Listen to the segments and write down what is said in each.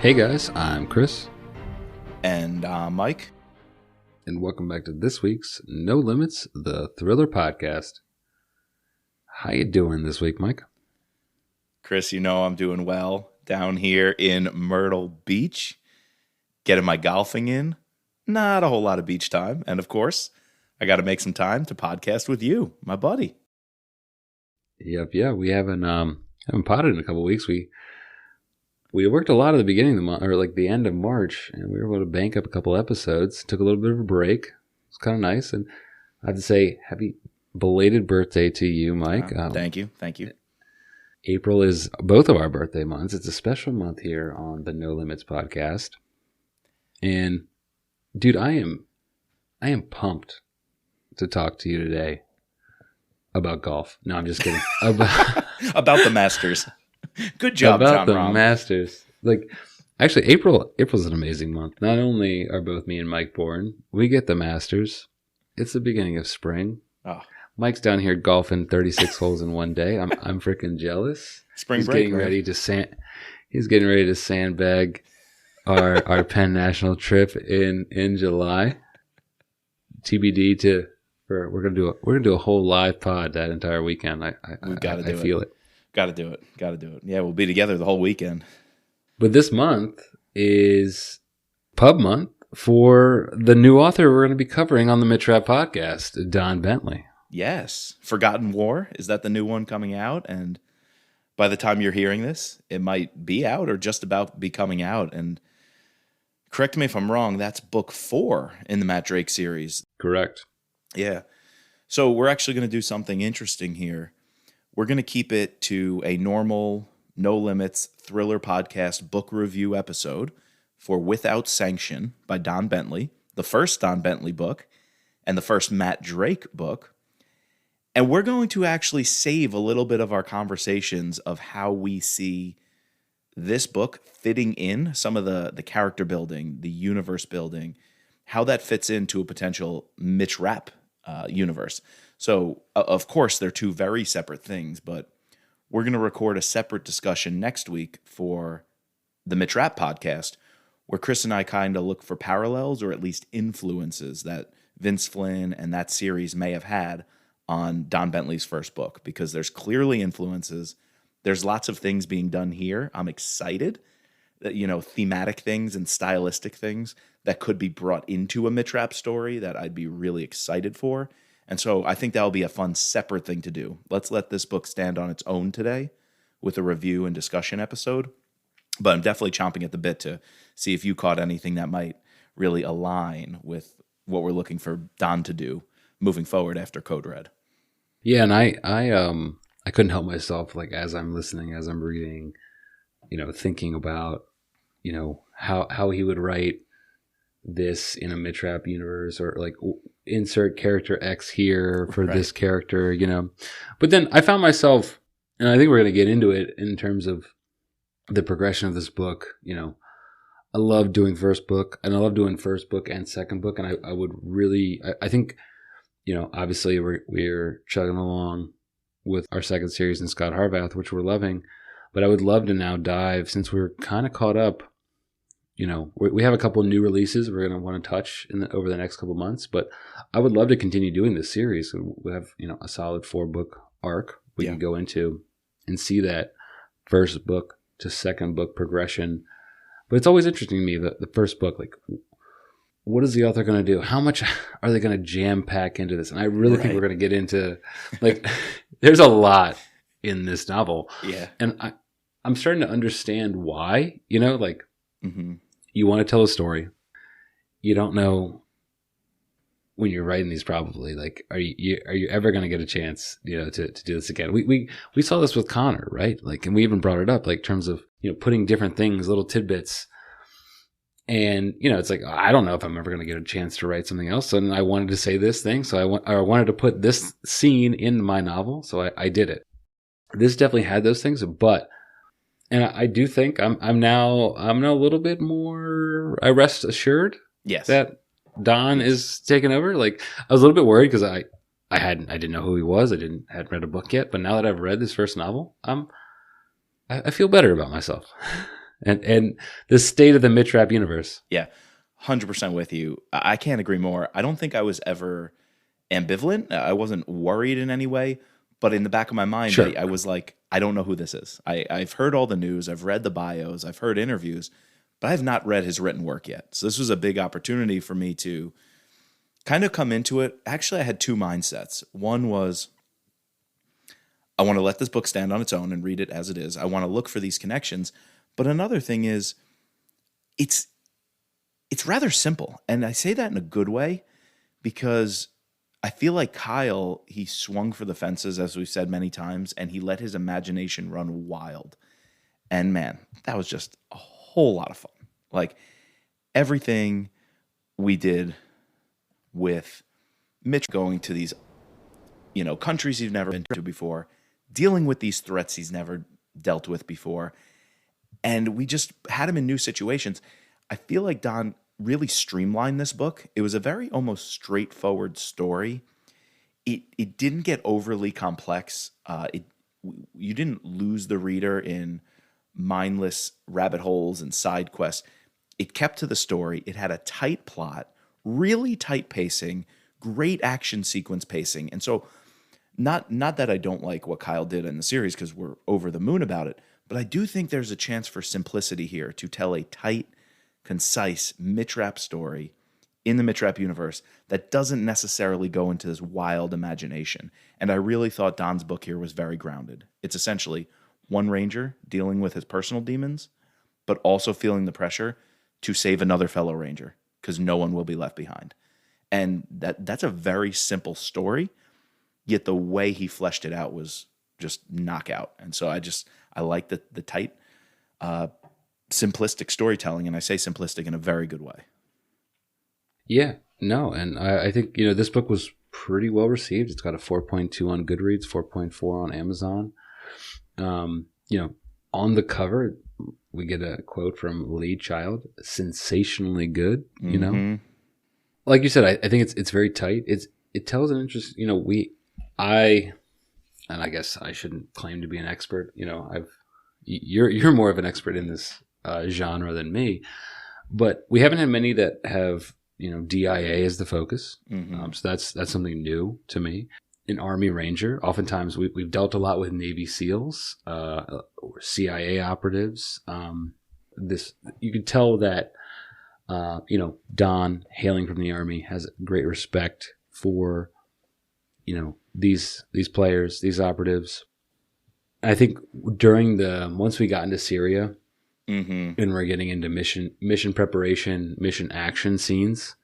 Hey guys, I'm Chris. And Mike. And welcome back to this week's No Limits, the Thriller Podcast. How you doing this week, Mike? Chris, you know I'm doing well down here in Myrtle Beach. Getting my golfing in. Not a whole lot of beach time. And of course, I got to make some time to podcast with you, my buddy. Yep, yeah, we haven't potted in a couple weeks. We worked a lot at the beginning of the month, or like the end of March, and we were able to bank up a couple episodes. Took a little bit of a break. It's kind of nice, and I have to say, happy belated birthday to you, Mike. Thank you. April is both of our birthday months. It's a special month here on the No Limits podcast. And dude, I am pumped to talk to you today about golf. No, I'm just kidding. About the Masters. Good job, about John the Rahm. Masters. Like, actually, April's an amazing month. Not only are both me and Mike born, we get the Masters. It's the beginning of spring. Oh. Mike's down here golfing 36 holes in one day. I'm freaking jealous. Spring He's break, getting man. ready to He's getting ready to sandbag our Penn National trip in July. TBD we're gonna do a whole live pod that entire weekend. I feel it. Got to do it. Yeah, we'll be together the whole weekend. But this month is pub month for the new author we're going to be covering on the Mitrap podcast, Don Bentley. Yes. Forgotten War. Is that the new one coming out? And by the time you're hearing this, it might be out or just about be coming out. And correct me if I'm wrong, that's book 4 in the Matt Drake series. Correct. Yeah. So we're actually going to do something interesting here. We're going to keep it to a normal, no limits thriller podcast book review episode for Without Sanction by Don Bentley, the first Don Bentley book and the first Matt Drake book. And we're going to actually save a little bit of our conversations of how we see this book fitting in some of the character building, the universe building, how that fits into a potential Mitrap universe. So, of course, they're two very separate things, but we're going to record a separate discussion next week for the Mitrap podcast, where Chris and I kind of look for parallels or at least influences that Vince Flynn and that series may have had on Don Bentley's first book, because there's clearly influences. There's lots of things being done here. I'm excited that, thematic things and stylistic things that could be brought into a Mitrap story that I'd be really excited for. And so I think that'll be a fun separate thing to do. Let's let this book stand on its own today with a review and discussion episode. But I'm definitely chomping at the bit to see if you caught anything that might really align with what we're looking for Don to do moving forward after Code Red. Yeah, and I couldn't help myself, like, as I'm listening, as I'm reading, thinking about, how he would write this in a Mitrap universe, or like insert character X here for Right. this character, But then I found myself, and I think we're going to get into it in terms of the progression of this book. I love doing first book, and I love doing first book and second book. And I would really, I think, obviously we're chugging along with our second series in Scott Harvath, which we're loving, but I would love to now dive, since we're kind of caught up. We have a couple of new releases we're going to want to touch over the next couple of months, but I would love to continue doing this series. We have, a solid 4-book arc we can go into and see that first book to second book progression. But it's always interesting to me, the first book, like, what is the author going to do? How much are they going to jam pack into this? And I really think we're going to get into, like, there's a lot in this novel. Yeah. And I'm starting to understand why, like, Mm-hmm. You want to tell a story. You don't know when you're writing these, probably, like, are you ever going to get a chance, to do this again? We saw this with Connor, right? Like, and we even brought it up, like, in terms of, putting different things, little tidbits. And, it's like, I don't know if I'm ever going to get a chance to write something else. And I wanted to say this thing. So I wanted to put this scene in my novel. So I did it. This definitely had those things, and I do think I'm now a little bit more, I rest assured, Yes. that Don is taking over. Like, I was a little bit worried because I didn't know who he was. I hadn't read a book yet. But now that I've read this first novel, I feel better about myself. and the state of the Mitrap universe. Yeah, 100% with you. I can't agree more. I don't think I was ever ambivalent. I wasn't worried in any way, but in the back of my mind, Sure. I was like, I don't know who this is. I've heard all the news, I've read the bios, I've heard interviews, but I have not read his written work yet. So this was a big opportunity for me to kind of come into it. Actually, I had two mindsets. One was, I want to let this book stand on its own and read it as it is. I want to look for these connections. But another thing is, it's rather simple. And I say that in a good way because I feel like Kyle, he swung for the fences, as we've said many times, and he let his imagination run wild. And man, that was just a whole lot of fun. Like everything we did with Mitch going to these, countries he's never been to before, dealing with these threats he's never dealt with before. And we just had him in new situations. I feel like Don really streamlined this book. It was a very almost straightforward story. It didn't get overly complex. You didn't lose the reader in mindless rabbit holes and side quests. It kept to the story. It had a tight plot, really tight pacing, great action sequence pacing. And so not that I don't like what Kyle did in the series because we're over the moon about it, but I do think there's a chance for simplicity here to tell a tight, concise Mitrap story in the Mitrap universe that doesn't necessarily go into this wild imagination. And I really thought Don's book here was very grounded. It's essentially one ranger dealing with his personal demons, but also feeling the pressure to save another fellow ranger because no one will be left behind. And that's a very simple story, yet the way he fleshed it out was just knockout. And so I like the tight, simplistic storytelling, and I say simplistic in a very good way. Yeah, no, and I think this book was pretty well received. It's got a 4.2 on Goodreads, 4.4 on Amazon. On the cover, we get a quote from Lee Child: "Sensationally good." Like you said, I think it's very tight. It tells an interest. And I guess I shouldn't claim to be an expert. You're more of an expert in this genre than me, but we haven't had many that have DIA as the focus. So that's something new to me. An Army Ranger. Oftentimes we've dealt a lot with Navy SEALs or CIA operatives. You could tell that Don, hailing from the Army, has great respect for these players, these operatives. I think once we got into Syria and we're getting into mission preparation, mission action scenes,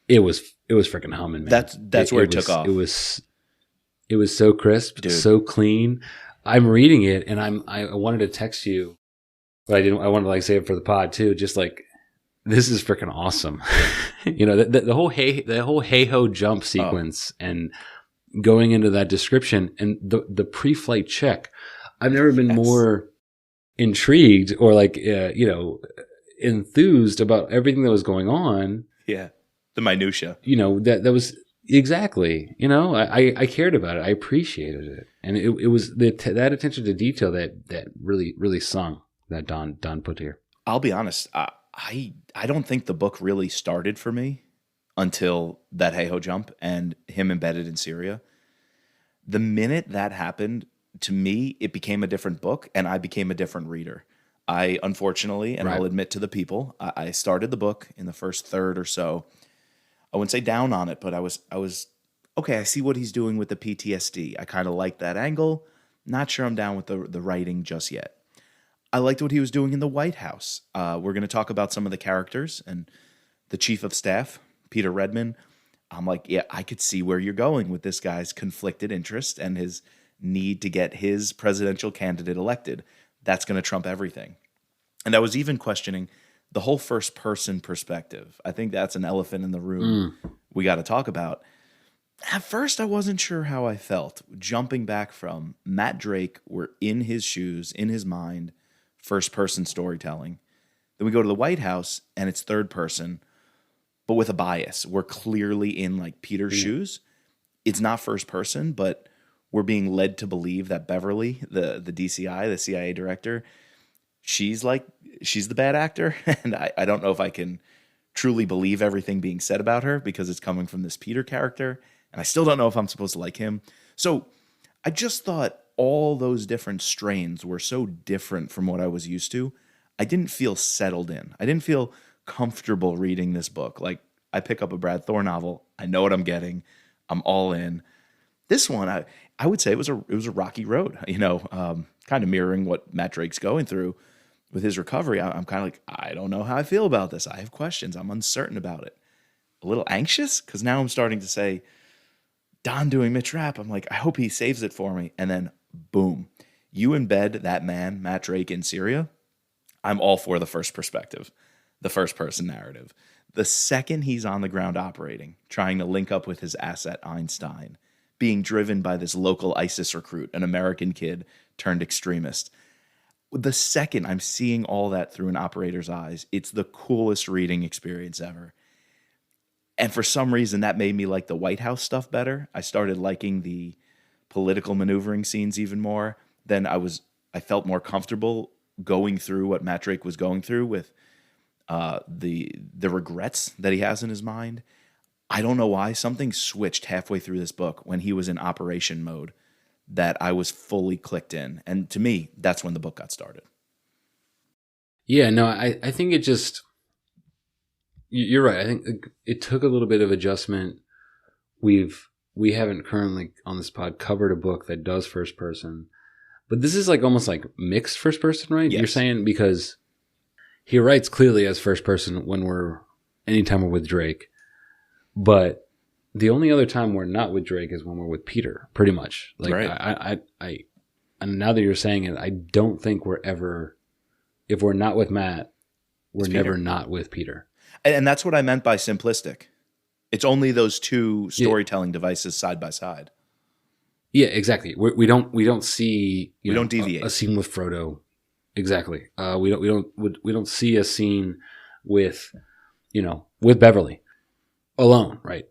it was freaking humming, man. That's where it took off. It was so crisp, Dude. So clean. I'm reading it and I wanted to text you, but I didn't. I wanted to say it for the pod too. Just like, this is freaking awesome. The whole hey ho jump sequence and going into that description and the pre-flight check. I've never been more intrigued or enthused about everything that was going on. Yeah. The minutia. That was exactly, I cared about it. I appreciated it. And it was that attention to detail that really, really sung that Don put here. I'll be honest. I don't think the book really started for me until that hey-ho jump and him embedded in Syria. The minute that happened, to me, it became a different book and I became a different reader. I, unfortunately, and I'll admit to the people, I started the book in the first third or so. I wouldn't say down on it, but I was okay, I see what he's doing with the PTSD. I kind of like that angle. Not sure I'm down with the writing just yet. I liked what he was doing in the White House. We're going to talk about some of the characters and the chief of staff, Peter Redman. I'm like, yeah, I could see where you're going with this guy's conflicted interest and his need to get his presidential candidate elected. That's going to trump everything. And I was even questioning the whole first-person perspective. I think that's an elephant in the room we got to talk about. At first, I wasn't sure how I felt. Jumping back from Matt Drake, we're in his shoes, in his mind, first-person storytelling. Then we go to the White House, and it's third-person, but with a bias. We're clearly in Peter's shoes. It's not first-person, but we're being led to believe that Beverly, the DCI, the CIA director, she's the bad actor. And I don't know if I can truly believe everything being said about her because it's coming from this Peter character. And I still don't know if I'm supposed to like him. So I just thought all those different strains were so different from what I was used to. I didn't feel settled in. I didn't feel comfortable reading this book. Like, I pick up a Brad Thor novel, I know what I'm getting, I'm all in. This one, I would say it was a rocky road. Kind of mirroring what Matt Drake's going through with his recovery. I'm kind of like, I don't know how I feel about this. I have questions. I'm uncertain about it. A little anxious because now I'm starting to say, Don doing Mitch Rapp, I'm like, I hope he saves it for me. And then, boom, you embed that man, Matt Drake, in Syria. I'm all for the first perspective, the first person narrative. The second he's on the ground operating, trying to link up with his asset Einstein, being driven by this local ISIS recruit, an American kid turned extremist. The second I'm seeing all that through an operator's eyes, it's the coolest reading experience ever. And for some reason, that made me like the White House stuff better. I started liking the political maneuvering scenes even more. Then I felt more comfortable going through what Matt Drake was going through with the regrets that he has in his mind. I don't know why. Something switched halfway through this book when he was in operation mode that I was fully clicked in. And to me, that's when the book got started. Yeah, no, I think it just... You're right. I think it took a little bit of adjustment. We haven't currently on this pod covered a book that does first person, but this is like almost like mixed first person, right? Yes. You're saying because he writes clearly as first person anytime we're with Drake, but the only other time we're not with Drake is when we're with Peter, pretty much. Like right. I and now that you're saying it, I don't think we're ever, if we're not with Matt, we're never not with Peter. And that's what I meant by simplistic. It's only those two storytelling devices side by side. Yeah, exactly. We don't see we don't deviate a scene with Frodo. Exactly. We don't see a scene with Beverly alone, right?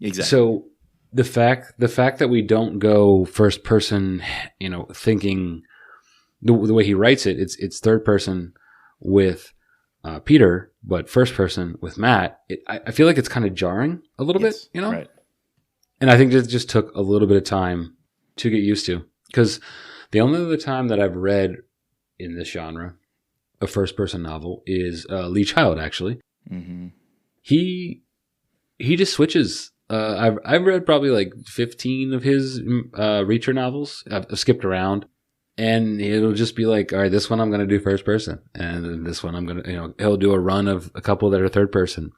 Exactly. So the fact that we don't go first person, thinking the way he writes it, it's third person with Peter, but first person with Matt, I feel like it's kind of jarring a little bit, Right. And I think it just took a little bit of time to get used to, because the only other time that I've read in this genre a first person novel is Lee Child. Actually, mm-hmm. He just switches. I've read probably like 15 of his Reacher novels. I've skipped around. And it'll just be like, all right, this one I'm going to do first person. And then this one I'm going to, he'll do a run of a couple that are third person.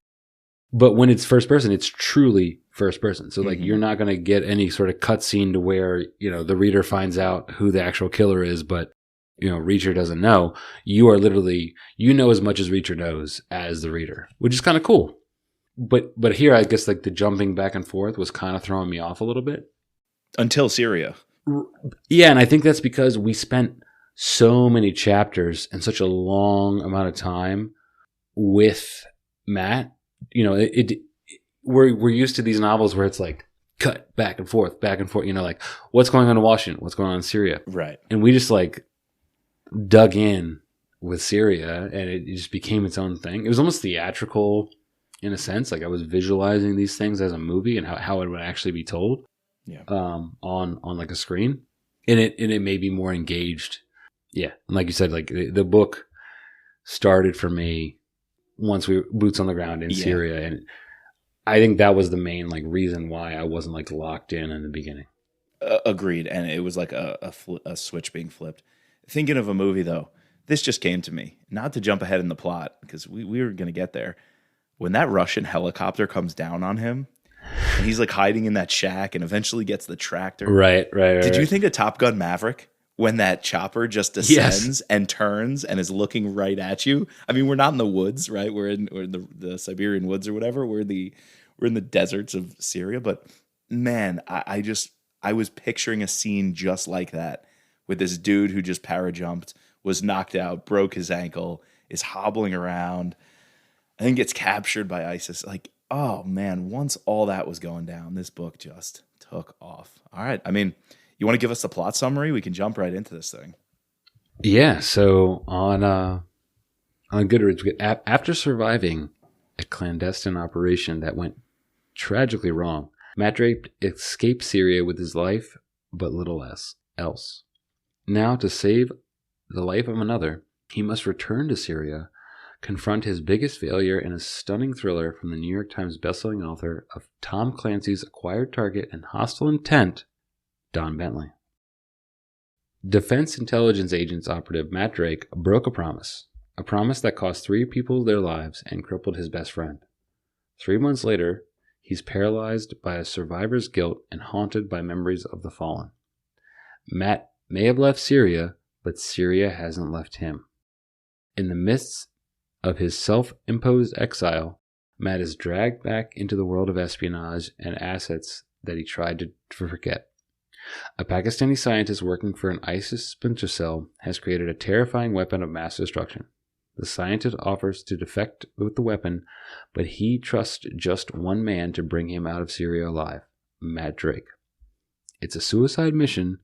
But when it's first person, it's truly first person. So like, you're not going to get any sort of cutscene to where, the reader finds out who the actual killer is, but, Reacher doesn't know. You are literally, as much as Reacher knows as the reader, which is kind of cool. But here, I guess like the jumping back and forth was kind of throwing me off a little bit. Until Syria. Yeah, and I think that's because we spent so many chapters and such a long amount of time with Matt. We're used to these novels where it's like cut back and forth, like what's going on in Washington, what's going on in Syria. Right. And we just like dug in with Syria, and it just became its own thing. It was almost theatrical in a sense. Like I was visualizing these things as a movie and how it would actually be told. Yeah. On like a screen, and it made me more engaged. Yeah, and like you said, like the book started for me once we were boots on the ground in Syria, and I think that was the main like reason why I wasn't like locked in the beginning. Agreed, and it was like a switch being flipped. Thinking of a movie though, this just came to me. Not to jump ahead in the plot because we were going to get there. When that Russian helicopter comes down on him. And he's like hiding in that shack and eventually gets the tractor. Right. Did you think of Top Gun Maverick when that chopper just descends and turns and is looking right at you? I mean, we're not in the woods, right? We're in the Siberian woods or whatever. We're in the deserts of Syria. But man, I was picturing a scene just like that with this dude who just parajumped, was knocked out, broke his ankle, is hobbling around, and then gets captured by ISIS. Like, oh man, once all that was going down, this book just took off. All right. I mean, you want to give us the plot summary? We can jump right into this thing. Yeah, so on Goodreads, after surviving a clandestine operation that went tragically wrong, Matt Drake escaped Syria with his life, but little else. Now, to save the life of another, he must return to Syria, confront his biggest failure in a stunning thriller from the New York Times bestselling author of Tom Clancy's Acquired Target and Hostile Intent, Don Bentley. Defense Intelligence Agents operative Matt Drake broke a promise that cost 3 people their lives and crippled his best friend. 3 months later, he's paralyzed by a survivor's guilt and haunted by memories of the fallen. Matt may have left Syria, but Syria hasn't left him. In the midst of his self-imposed exile, Matt is dragged back into the world of espionage and assets that he tried to forget. A Pakistani scientist working for an ISIS splinter cell has created a terrifying weapon of mass destruction. The scientist offers to defect with the weapon, but he trusts just one man to bring him out of Syria alive, Matt Drake. It's a suicide mission,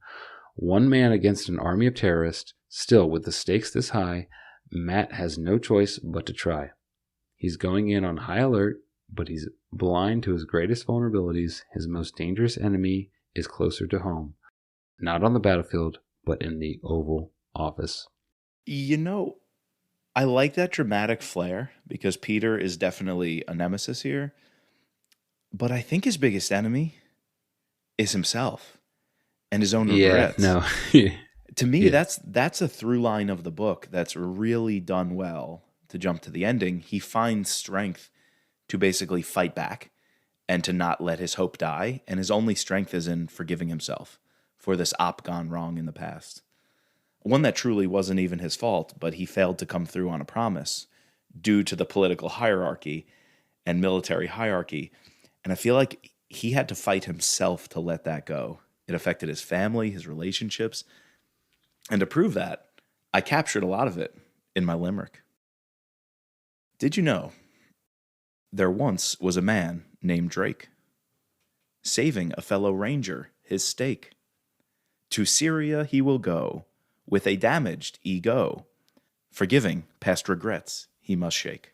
one man against an army of terrorists. Still, with the stakes this high, Matt has no choice but to try. He's going in on high alert, but he's blind to his greatest vulnerabilities. His most dangerous enemy is closer to home. Not on the battlefield, but in the Oval Office. You know, I like that dramatic flair because Peter is definitely a nemesis here. But I think his biggest enemy is himself and his own regrets. No. To me, that's a through line of the book that's really done well. To jump to the ending, he finds strength to basically fight back and to not let his hope die. And his only strength is in forgiving himself for this op gone wrong in the past. One that truly wasn't even his fault, but he failed to come through on a promise due to the political hierarchy and military hierarchy. And I feel like he had to fight himself to let that go. It affected his family, his relationships. And to prove that, I captured a lot of it in my limerick. Did you know there once was a man named Drake, saving a fellow ranger his stake? To Syria he will go, with a damaged ego, forgiving past regrets he must shake.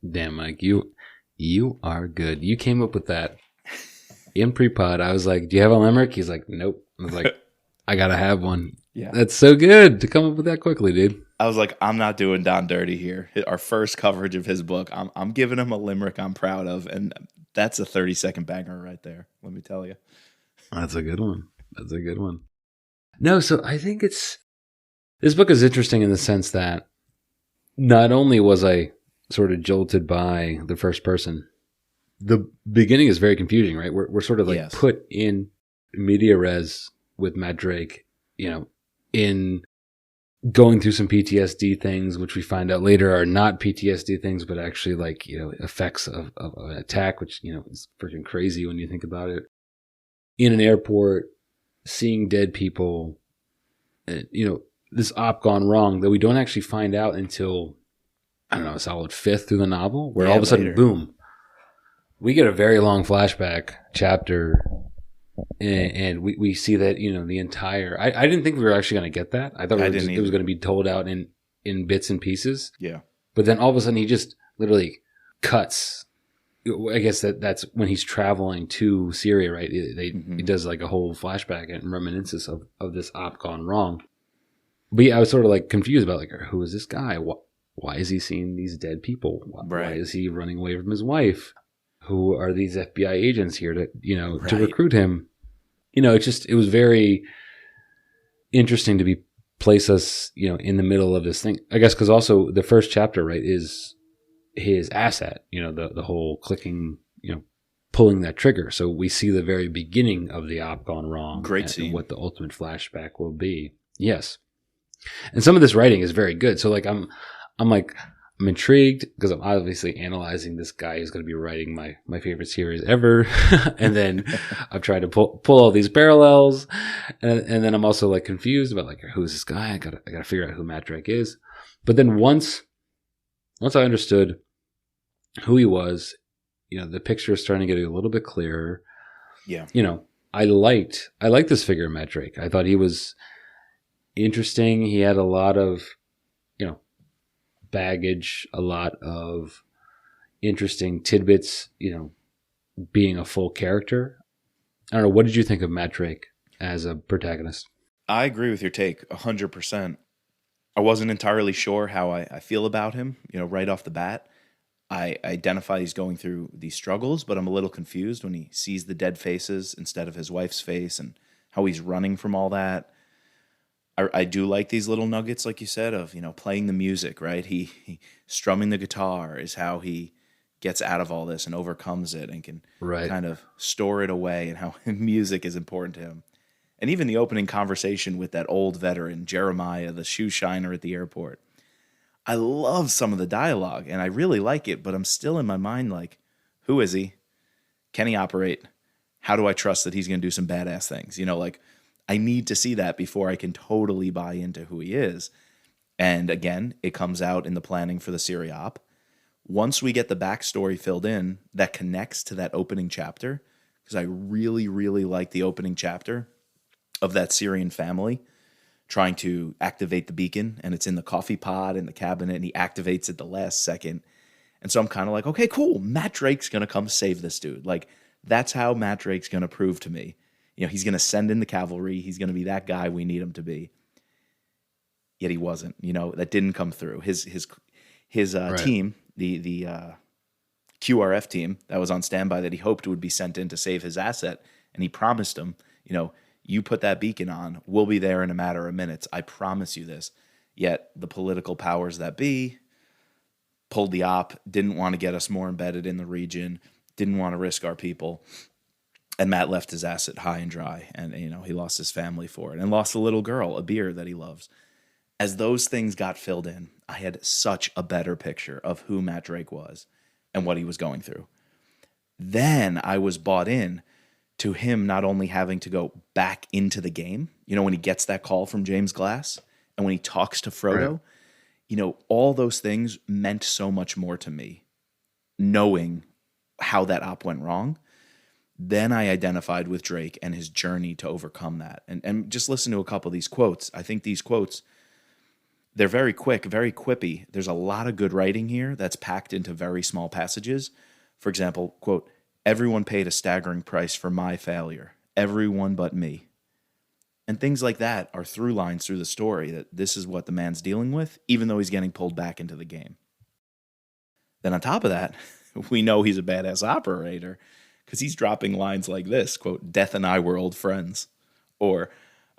Damn, Mike, you are good. You came up with that in pre-pod. I was like, do you have a limerick? He's like, nope. I was like, I gotta have one. Yeah. That's so good to come up with that quickly, dude. I was like, I'm not doing Don dirty here. Our first coverage of his book, I'm giving him a limerick I'm proud of, and that's a 30-second banger right there, let me tell you. That's a good one. No, so I think this book is interesting in the sense that not only was I sort of jolted by the first person, the beginning is very confusing, right? We're sort of like put in media res with Matt Drake, in going through some PTSD things, which we find out later are not PTSD things, but actually effects of an attack, which, is freaking crazy when you think about it. In an airport, seeing dead people, this op gone wrong that we don't actually find out until, I don't know, a solid fifth through the novel, where all of a sudden, boom, we get a very long flashback chapter. And we see that, the entire... I didn't think we were actually going to get that. I thought it was going to be told out in bits and pieces. Yeah. But then all of a sudden he just literally cuts. I guess that's when he's traveling to Syria, right? He does like a whole flashback and reminiscence of this op gone wrong. But yeah, I was sort of like confused about who is this guy? Why is he seeing these dead people? Why is he running away from his wife? Who are these FBI agents here to to recruit him? It was very interesting to place us, in the middle of this thing. I guess because also the first chapter, right, is his asset. The whole clicking, pulling that trigger. So we see the very beginning of the op gone wrong. Great scene. And what the ultimate flashback will be. Yes, and some of this writing is very good. So I'm intrigued because I'm obviously analyzing this guy who's going to be writing my favorite series ever. And then I've tried to pull all these parallels. And then I'm also confused about who is this guy? I gotta figure out who Matt Drake is. But then once I understood who he was, the picture is starting to get a little bit clearer. Yeah. I liked this figure of Matt Drake. I thought he was interesting. He had a lot of, baggage, a lot of interesting tidbits, being a full character. I don't know. What did you think of Matt Drake as a protagonist? I agree with your take 100%. I wasn't entirely sure how I feel about him, right off the bat. I identify he's going through these struggles, but I'm a little confused when he sees the dead faces instead of his wife's face and how he's running from all that. I do like these little nuggets, like you said, of playing the music. Right, he strumming the guitar is how he gets out of all this and overcomes it and can kind of store it away, and how music is important to him. And even the opening conversation with that old veteran Jeremiah, the shoe shiner at the airport. I love some of the dialogue and I really like it, but I'm still in my mind like, who is he? Can he operate? How do I trust that he's going to do some badass things? Like, I need to see that before I can totally buy into who he is. And again, it comes out in the planning for the Syriop. Once we get the backstory filled in that connects to that opening chapter, because I really, really like the opening chapter of that Syrian family trying to activate the beacon, and it's in the coffee pot in the cabinet, and he activates it the last second. And so I'm kind of like, okay, cool. Matt Drake's going to come save this dude. Like, that's how Matt Drake's going to prove to me. He's going to send in the cavalry. He's going to be that guy we need him to be. Yet he wasn't. That didn't come through. His team, the QRF team that was on standby that he hoped would be sent in to save his asset, and he promised him, you put that beacon on, we'll be there in a matter of minutes. I promise you this. Yet the political powers that be pulled the op, didn't want to get us more embedded in the region, didn't want to risk our people. And Matt left his asset high and dry, and he lost his family for it, and lost a little girl, a beer that he loves. As those things got filled in, I had such a better picture of who Matt Drake was and what he was going through. Then I was bought in to him not only having to go back into the game, when he gets that call from James Glass, and when he talks to Frodo, all those things meant so much more to me, knowing how that op went wrong. Then I identified with Drake and his journey to overcome that. And just listen to a couple of these quotes. I think these quotes, they're very quick, very quippy. There's a lot of good writing here that's packed into very small passages. For example, quote, "Everyone paid a staggering price for my failure. Everyone but me." And things like that are through lines through the story, that this is what the man's dealing with, even though he's getting pulled back into the game. Then on top of that, we know he's a badass operator, because he's dropping lines like this, quote, "Death and I were old friends." Or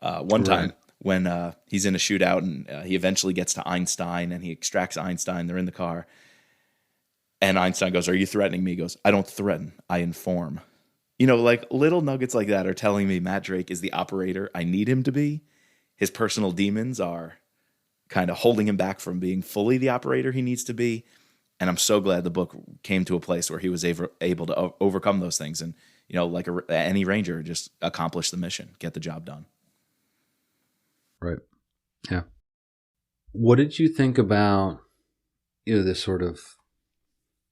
one time when he's in a shootout and he eventually gets to Einstein and he extracts Einstein, they're in the car. And Einstein goes, "Are you threatening me?" He goes, "I don't threaten, I inform." Like little nuggets like that are telling me Matt Drake is the operator I need him to be. His personal demons are kind of holding him back from being fully the operator he needs to be. And I'm so glad the book came to a place where he was able to overcome those things and, like any ranger, just accomplish the mission, get the job done. Right. Yeah. What did you think about, this sort of,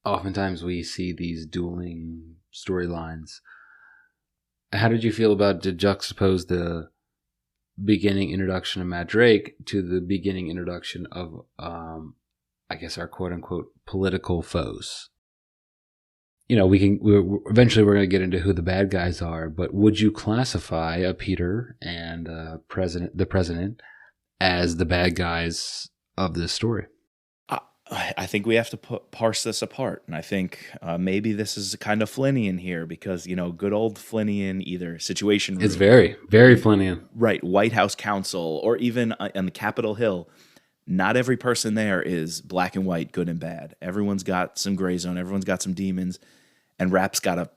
oftentimes we see these dueling storylines. How did you feel about to juxtapose the beginning introduction of Matt Drake to the beginning introduction of, I guess, our quote unquote political foes? Eventually we're going to get into who the bad guys are, but would you classify a Peter and the president as the bad guys of this story? I think we have to parse this apart. And I think maybe this is kind of Flynnian here because, good old Flynnian, either situation room. It's very, very Flynnian. Right. White House counsel, or even on the Capitol Hill. Not every person there is black and white, good and bad. Everyone's got some gray zone. Everyone's got some demons. And Rap's got to,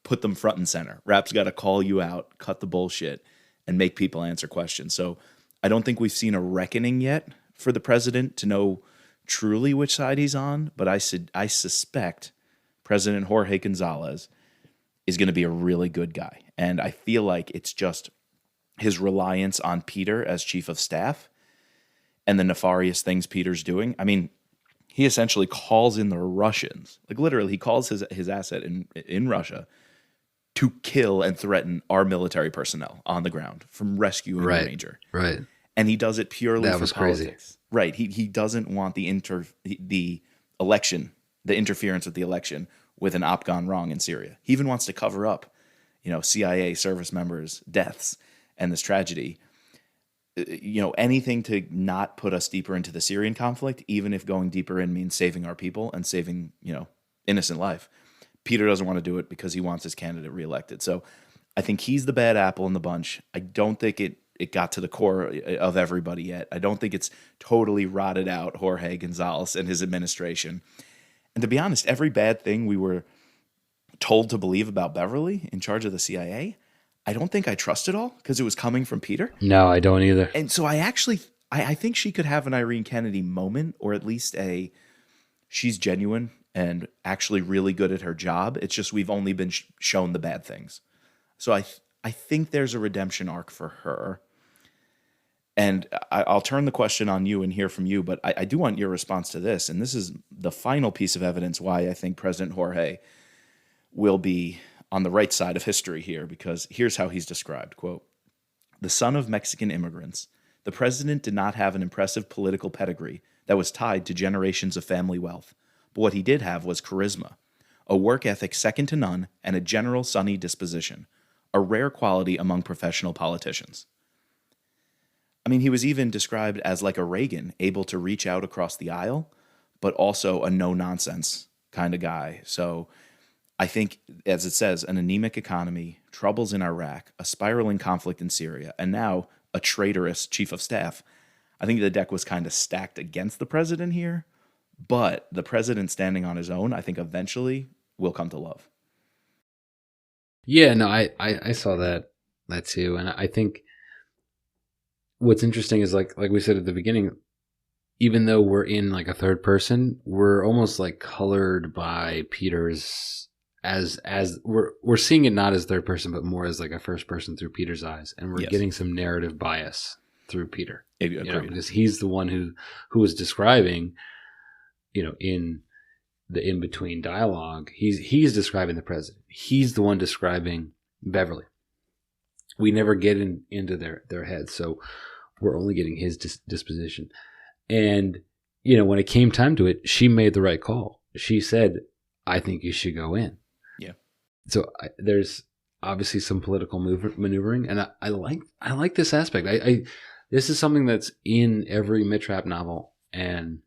put them front and center. Rap's got to call you out, cut the bullshit, and make people answer questions. So I don't think we've seen a reckoning yet for the president to know truly which side he's on. But I suspect President Jorge Gonzalez is going to be a really good guy. And I feel like it's just his reliance on Peter as chief of staff and the nefarious things Peter's doing. I mean, he essentially calls in the Russians. Like literally, he calls his asset in Russia to kill and threaten our military personnel on the ground from rescuing a ranger. Right. and he does it purely That for was crazy. politics. Right. He doesn't want the election, the interference with the election with an op gone wrong in Syria. He even wants to cover up, CIA service members' deaths and this tragedy. Anything to not put us deeper into the Syrian conflict, even if going deeper in means saving our people and saving, innocent life. Peter doesn't want to do it because he wants his candidate reelected. So I think he's the bad apple in the bunch. I don't think it got to the core of everybody yet. I don't think it's totally rotted out Jorge Gonzalez and his administration. And to be honest, every bad thing we were told to believe about Beverly in charge of the CIA, I don't think I trust it all because it was coming from Peter. No, I don't either. And so I think she could have an Irene Kennedy moment, or at least she's genuine and actually really good at her job. It's just we've only been shown the bad things. So I think there's a redemption arc for her. And I'll turn the question on you and hear from you, but I do want your response to this. And this is the final piece of evidence why I think President Jorge will be on the right side of history here, because here's how he's described, quote, "The son of Mexican immigrants, the president did not have an impressive political pedigree that was tied to generations of family wealth. But what he did have was charisma, a work ethic second to none, and a general sunny disposition, a rare quality among professional politicians." I mean, he was even described as like a Reagan, able to reach out across the aisle, but also a no-nonsense kind of guy. So I think, as it says, an anemic economy, troubles in Iraq, a spiraling conflict in Syria, and now a traitorous chief of staff. I think the deck was kind of stacked against the president here, but the president standing on his own, I think eventually will come to love. Yeah, no, I saw that too. And I think what's interesting is like we said at the beginning, even though we're in like a third person, we're almost like colored by Peter's as we're seeing it not as third person, but more as like a first person through Peter's eyes. And we're getting some narrative bias through Peter. Because he's the one who was describing, in the in-between dialogue, he's describing the president. He's the one describing Beverly. We never get into their heads, so we're only getting his disposition. And, when it came time to it, she made the right call. She said, "I think you should go in." Yeah. So there's obviously some political maneuvering, and I like this aspect. This is something that's in every Mitrap novel, and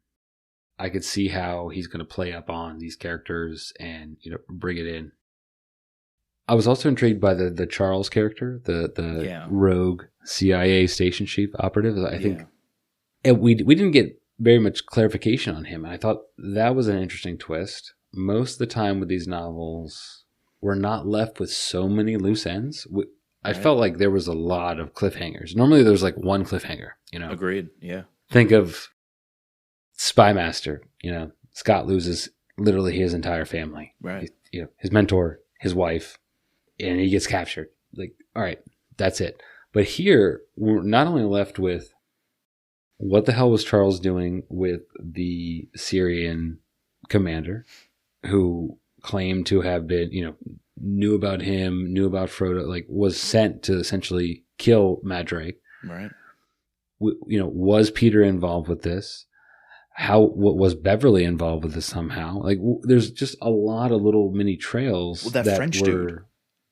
I could see how he's going to play up on these characters and bring it in. I was also intrigued by the Charles character, the rogue CIA station chief operative. I think we didn't get very much clarification on him. I thought that was an interesting twist. Most of the time with these novels, we're not left with so many loose ends. I felt like there was a lot of cliffhangers. Normally there's like one cliffhanger, Agreed, yeah. Think of Spy Master, Scott loses literally his entire family. Right. His mentor, his wife, and he gets captured. Like, all right, that's it. But here, we're not only left with what the hell was Charles doing with the Syrian commander who claimed to have been, knew about him, knew about Frodo, like was sent to essentially kill Mandrake. Right. Was Peter involved with this? What was Beverly involved with this somehow? Like, there's just a lot of little mini trails. Well, that French dude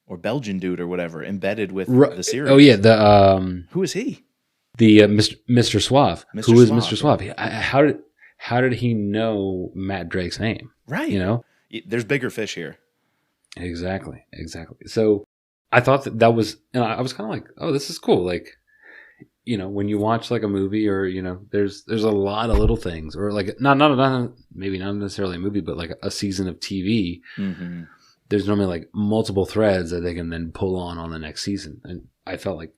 or Belgian dude or whatever embedded with the series. Oh yeah, who is he? The Mr. Suave. Mr. Who is Suave, Mr. Suave? Yeah. How did he know Matt Drake's name? Right. There's bigger fish here. Exactly. So I thought that was, and I was kind of like, oh, this is cool. Like, when you watch like a movie or, there's a lot of little things, or like not maybe not necessarily a movie, but like a season of TV. Mm-hmm. There's normally like multiple threads that they can then pull on the next season. And I felt like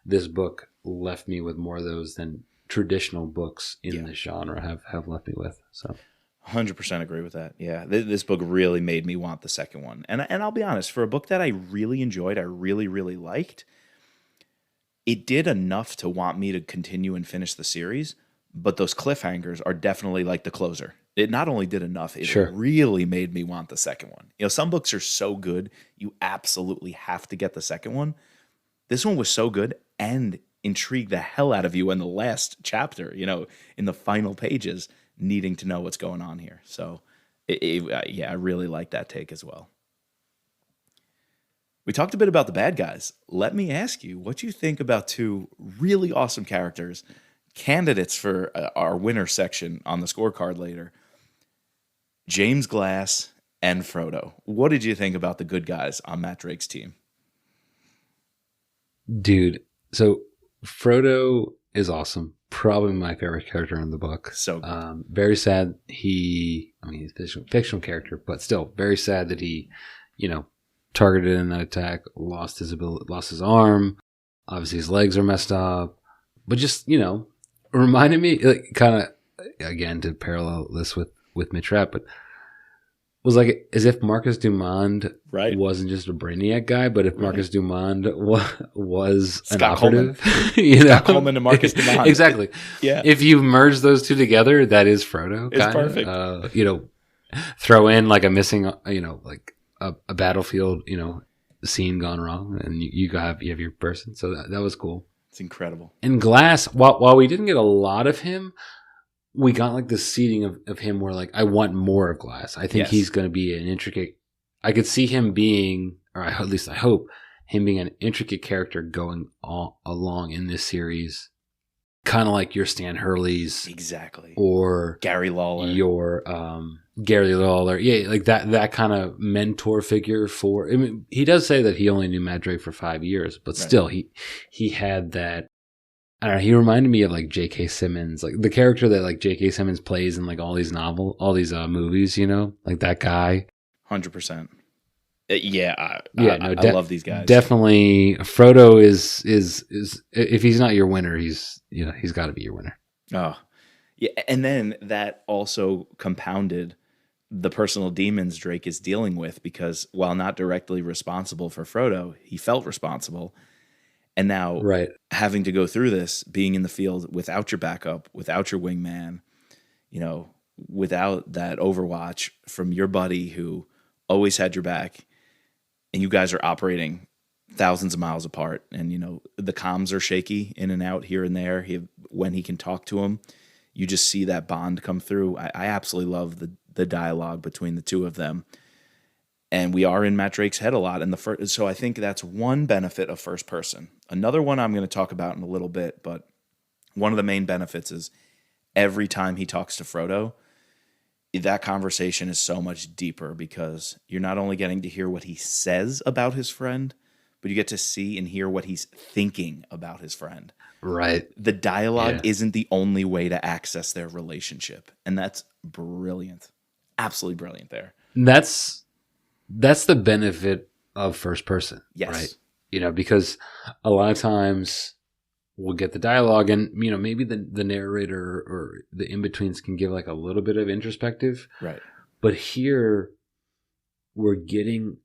this book left me with more of those than traditional books in this genre have left me with. So 100% agree with that. Yeah. This book really made me want the second one. And I'll be honest, for a book that I really enjoyed, I really, really liked, it did enough to want me to continue and finish the series, but those cliffhangers are definitely like the closer. It not only did enough, it really made me want the second one. Some books are so good, you absolutely have to get the second one. This one was so good, and intrigue the hell out of you in the last chapter, in the final pages, needing to know what's going on here. So, I really like that take as well. We talked a bit about the bad guys. Let me ask you what you think about two really awesome characters, candidates for our winner section on the scorecard later, James Glass and Frodo. What did you think about the good guys on Matt Drake's team? Dude, so Frodo is awesome. Probably my favorite character in the book. So good. Very sad he's a fictional character, but still very sad that he, targeted in that attack, lost his arm. Obviously his legs are messed up. But just, reminded me, like, kind of, again, to parallel this with Mitch Rapp, but was like as if Marcus Dumond wasn't just a Brainiac guy, but if Marcus Dumond was an operative. Scott Coleman and Marcus Dumond. Exactly. Yeah. If you merge those two together, that is Frodo. It's perfect. Throw in like a missing, like a battlefield, scene gone wrong, and you have your person. So that was cool. It's incredible. And Glass, while we didn't get a lot of him, we got like the seeding of him where like I want more of Glass. I think he's going to be an intricate. I could see him being, or at least I hope him being an intricate character going all along in this series, kind of like your Stan Hurley's, exactly, or Gary Lawler, your Gary Lawler, like that kind of mentor figure for. I mean, he does say that he only knew Matt Drake for 5 years, but still, he had that. I don't know. He reminded me of like J.K. Simmons, like the character that like J.K. Simmons plays in like all these movies, like that guy. 100%. I love these guys. Definitely, Frodo is if he's not your winner, he's got to be your winner. Oh, yeah, and then that also compounded the personal demons Drake is dealing with, because while not directly responsible for Frodo, he felt responsible. And now having to go through this, being in the field without your backup, without your wingman, without that overwatch from your buddy who always had your back, and you guys are operating thousands of miles apart, and, the comms are shaky in and out here and there. When he can talk to him, you just see that bond come through. I absolutely love the dialogue between the two of them. And we are in Matt Drake's head a lot. So I think that's one benefit of first person. Another one I'm going to talk about in a little bit, but one of the main benefits is every time he talks to Frodo, that conversation is so much deeper, because you're not only getting to hear what he says about his friend, but you get to see and hear what he's thinking about his friend. Right. The dialogue isn't the only way to access their relationship. And that's brilliant. Absolutely brilliant there. That's the benefit of first person. Yes. Right. Because a lot of times we'll get the dialogue, and, maybe the narrator or the in-betweens can give like a little bit of introspective. Right. But here we're getting,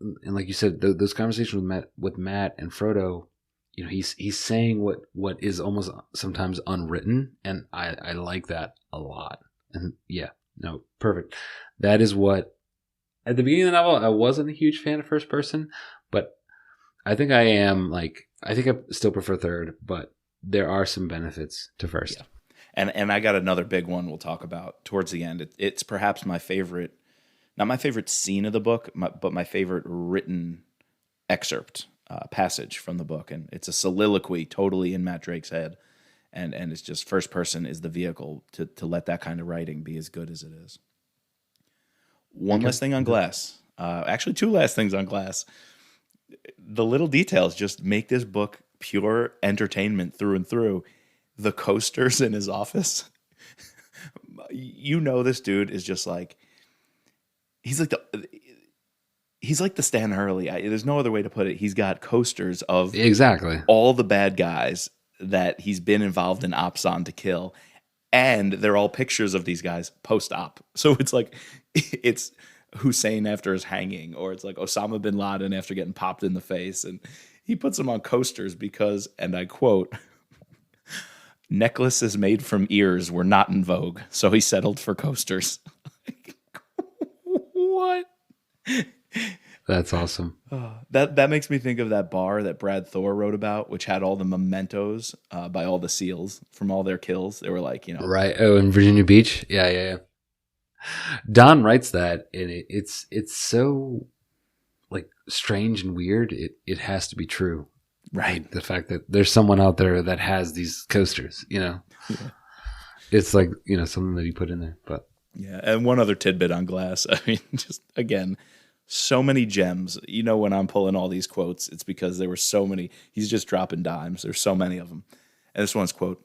and like you said, those conversations with Matt and Frodo, he's saying what is almost sometimes unwritten. And I like that a lot. And perfect. That is what, at the beginning of the novel, I wasn't a huge fan of first person, but I think I am I still prefer third, but there are some benefits to first. Yeah. And I got another big one we'll talk about towards the end. It's perhaps my favorite, not my favorite scene of the book, but my favorite written excerpt, passage from the book. And it's a soliloquy totally in Matt Drake's head. And it's just first person is the vehicle to let that kind of writing be as good as it is. One last thing on Glass. Actually, two last things on Glass. The little details just make this book pure entertainment through and through. The coasters in his office. This dude is just like, he's like the Stan Hurley. There's no other way to put it. He's got coasters of all the bad guys that he's been involved in ops on to kill. And they're all pictures of these guys post-op. So it's like, it's Hussein after his hanging, or it's like Osama bin Laden after getting popped in the face. And he puts them on coasters because, and I quote, necklaces made from ears were not in vogue, so he settled for coasters. What? That's awesome. That makes me think of that bar that Brad Thor wrote about, which had all the mementos by all the SEALs from all their kills. They were like, Right. Oh, in Virginia Beach. Yeah. Don writes that, and it's so like strange and weird. It has to be true. right. Like, the fact that there's someone out there that has these coasters, Yeah. It's like, something that he put in there. But Yeah. And one other tidbit on Glass. I mean, just again, so many gems. When I'm pulling all these quotes, it's because there were so many. He's just dropping dimes. There's so many of them. And this one's quote: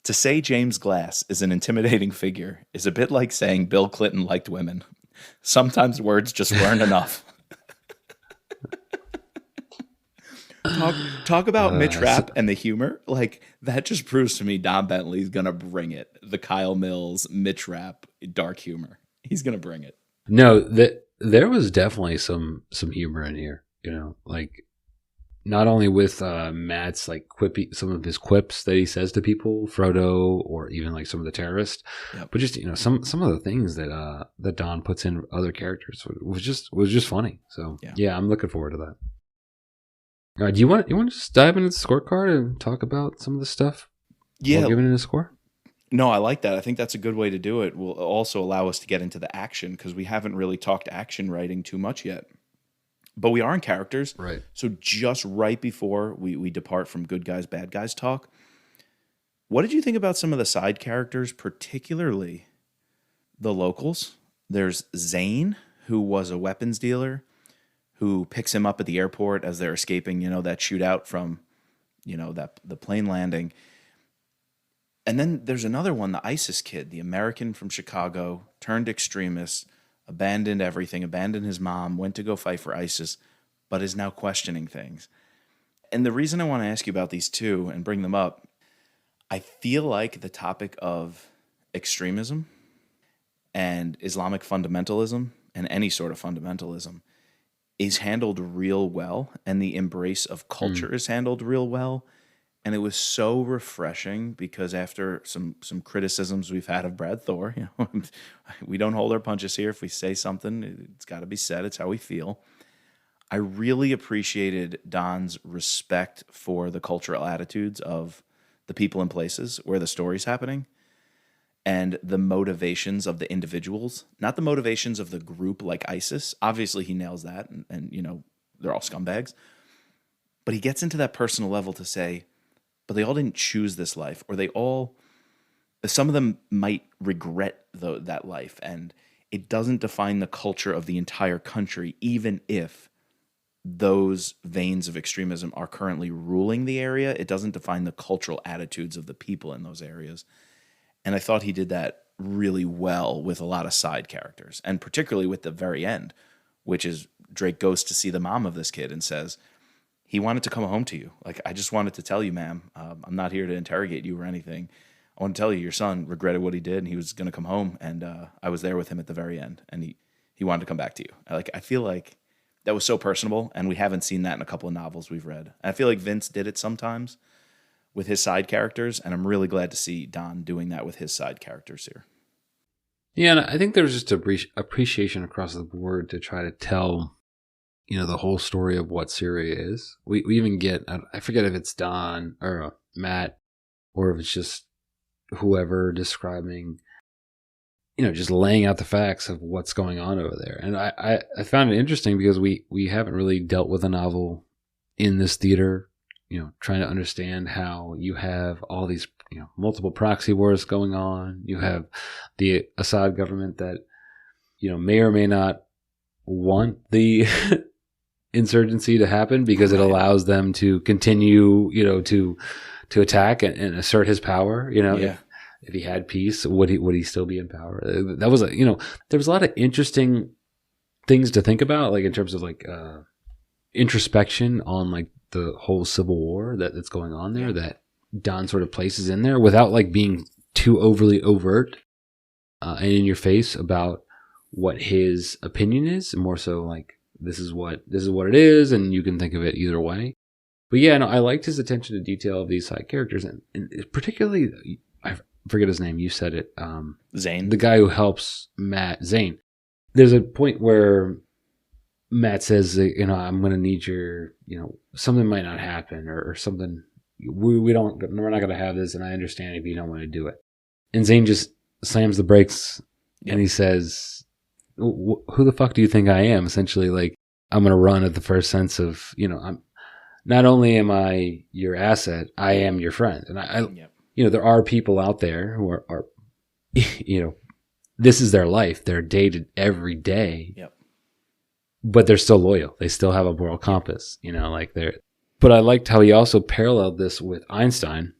"To say James Glass is an intimidating figure is a bit like saying Bill Clinton liked women. Sometimes words just weren't enough." Talk about Mitch Rapp and the humor. Like, that just proves to me Don Bentley's going to bring it. The Kyle Mills, Mitch Rapp, dark humor. He's going to bring it. no, there was definitely some humor in here, like not only with Matt's like quippy, some of his quips that he says to people, Frodo, or even like some of the terrorists, Yep. but just some of the things that Don puts in other characters was just funny. So yeah, I'm looking forward to that. Do you want to just dive into the scorecard and talk about some of the stuff? Yeah, while giving it a score. No, I like that. I think that's a good way to do it. Will also allow us to get into the action because we haven't really talked action writing too much yet. But we are in characters. Right. So just right before we depart from good guys, bad guys talk, what did you think about some of the side characters, particularly the locals? There's Zane, who was a weapons dealer, who picks him up at the airport as they're escaping, that shootout from, the plane landing. And then there's another one, the ISIS kid, the American from Chicago, turned extremist, abandoned everything, abandoned his mom, went to go fight for ISIS, but is now questioning things. And the reason I want to ask you about these two and bring them up, I feel like the topic of extremism and Islamic fundamentalism and any sort of fundamentalism is handled real well, and the embrace of culture is handled real well. And it was so refreshing because after some criticisms we've had of Brad Thor, we don't hold our punches here. If we say something, it's got to be said. It's how we feel. I really appreciated Don's respect for the cultural attitudes of the people and places where the story's happening and the motivations of the individuals, not the motivations of the group like ISIS. Obviously, he nails that, and they're all scumbags. But he gets into that personal level to say, but they all didn't choose this life, or some of them might regret that life, and it doesn't define the culture of the entire country, even if those veins of extremism are currently ruling the area. It doesn't define the cultural attitudes of the people in those areas. And I thought he did that really well with a lot of side characters, and particularly with the very end, which is Drake goes to see the mom of this kid and says, he wanted to come home to you. Like, I just wanted to tell you, ma'am, I'm not here to interrogate you or anything. I want to tell you your son regretted what he did, and he was going to come home, and I was there with him at the very end, and he wanted to come back to you. I feel like that was so personable, and we haven't seen that in a couple of novels we've read. And I feel like Vince did it sometimes with his side characters, and I'm really glad to see Don doing that with his side characters here. Yeah, and I think there's just appreciation across the board to try to tell the whole story of what Syria is. We even get, I forget if it's Don or Matt, or if it's just whoever describing, just laying out the facts of what's going on over there. And I found it interesting because we haven't really dealt with a novel in this theater, trying to understand how you have all these, multiple proxy wars going on. You have the Assad government that, may or may not want the insurgency to happen because it allows them to continue, to attack and assert his power. If he had peace, would he still be in power? That was there was a lot of interesting things to think about, like in terms of like introspection on like the whole civil war that's going on there, that Don sort of places in there without like being too overly overt and in your face about what his opinion is, more so like, this is what it is, and you can think of it either way. But yeah, no, I liked his attention to detail of these side characters, and particularly, I forget his name. You said it, Zane, the guy who helps Matt, Zane. There's a point where Matt says, you know, I'm going to need your, you know, something might not happen or something. We're not going to have this. And I understand if you don't want to do it. And Zane just slams the brakes and he says, who the fuck do you think I am? Essentially, like, I'm going to run at the first sense of, you know, I'm not only am I your asset, I am your friend. And I you know, there are people out there who are you know, this is their life. They're dated every day. Yep. But they're still loyal. They still have a moral compass, you know, like they're. But I liked how he also paralleled this with Einstein,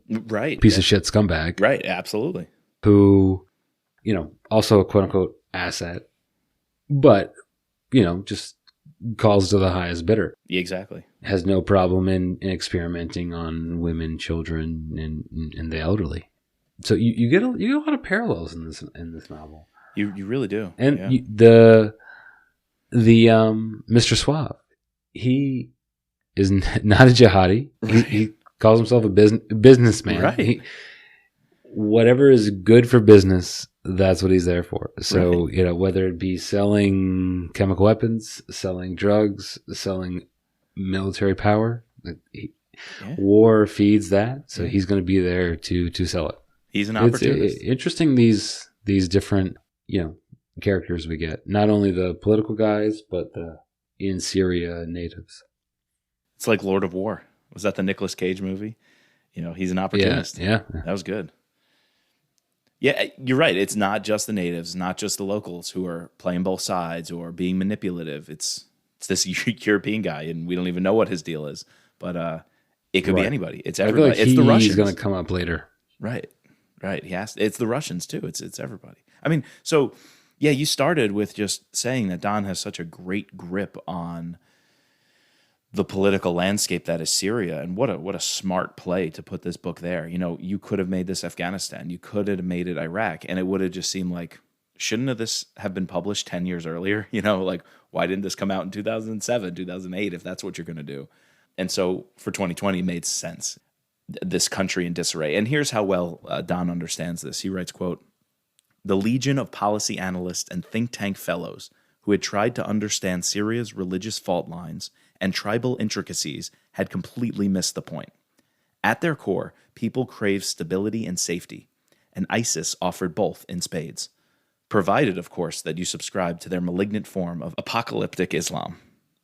right? Piece of shit scumbag, right? Absolutely. Who, you know, also a quote unquote asset, but you know, just calls to the highest bidder. Exactly. Has no problem in experimenting on women, children, and the elderly. So you get a lot of parallels in this novel. You really do. And the Mr. Suave, he is not a jihadi. Right. He calls himself a businessman. Right. Whatever is good for business, that's what he's there for. So, you know, whether it be selling chemical weapons, selling drugs, selling military power, war feeds that. So he's going to be there to sell it. He's an opportunist. It's interesting these different, you know, characters we get. Not only the political guys, but the in Syria natives. It's like Lord of War. Was that the Nicolas Cage movie? You know, he's an opportunist. Yeah. That was good. Yeah, you're right. It's not just the natives, not just the locals who are playing both sides or being manipulative. It's this European guy, and we don't even know what his deal is. But it could be anybody. It's everybody. It's the Russians. He's going to come up later. Right. He has. It's the Russians too. It's everybody. I mean, so yeah, you started with just saying that Don has such a great grip on the political landscape that is Syria, and what a smart play to put this book there. You know, you could have made this Afghanistan, you could have made it Iraq, and it would have just seemed like, shouldn't this have been published 10 years earlier? You know, like, why didn't this come out in 2007, 2008, if that's what you're going to do? And so for 2020, it made sense. This country in disarray. And here's how well Don understands this. He writes, quote, "The legion of policy analysts and think tank fellows who had tried to understand Syria's religious fault lines and tribal intricacies had completely missed the point. At their core, people crave stability and safety, and ISIS offered both in spades, provided, of course, that you subscribe to their malignant form of apocalyptic Islam.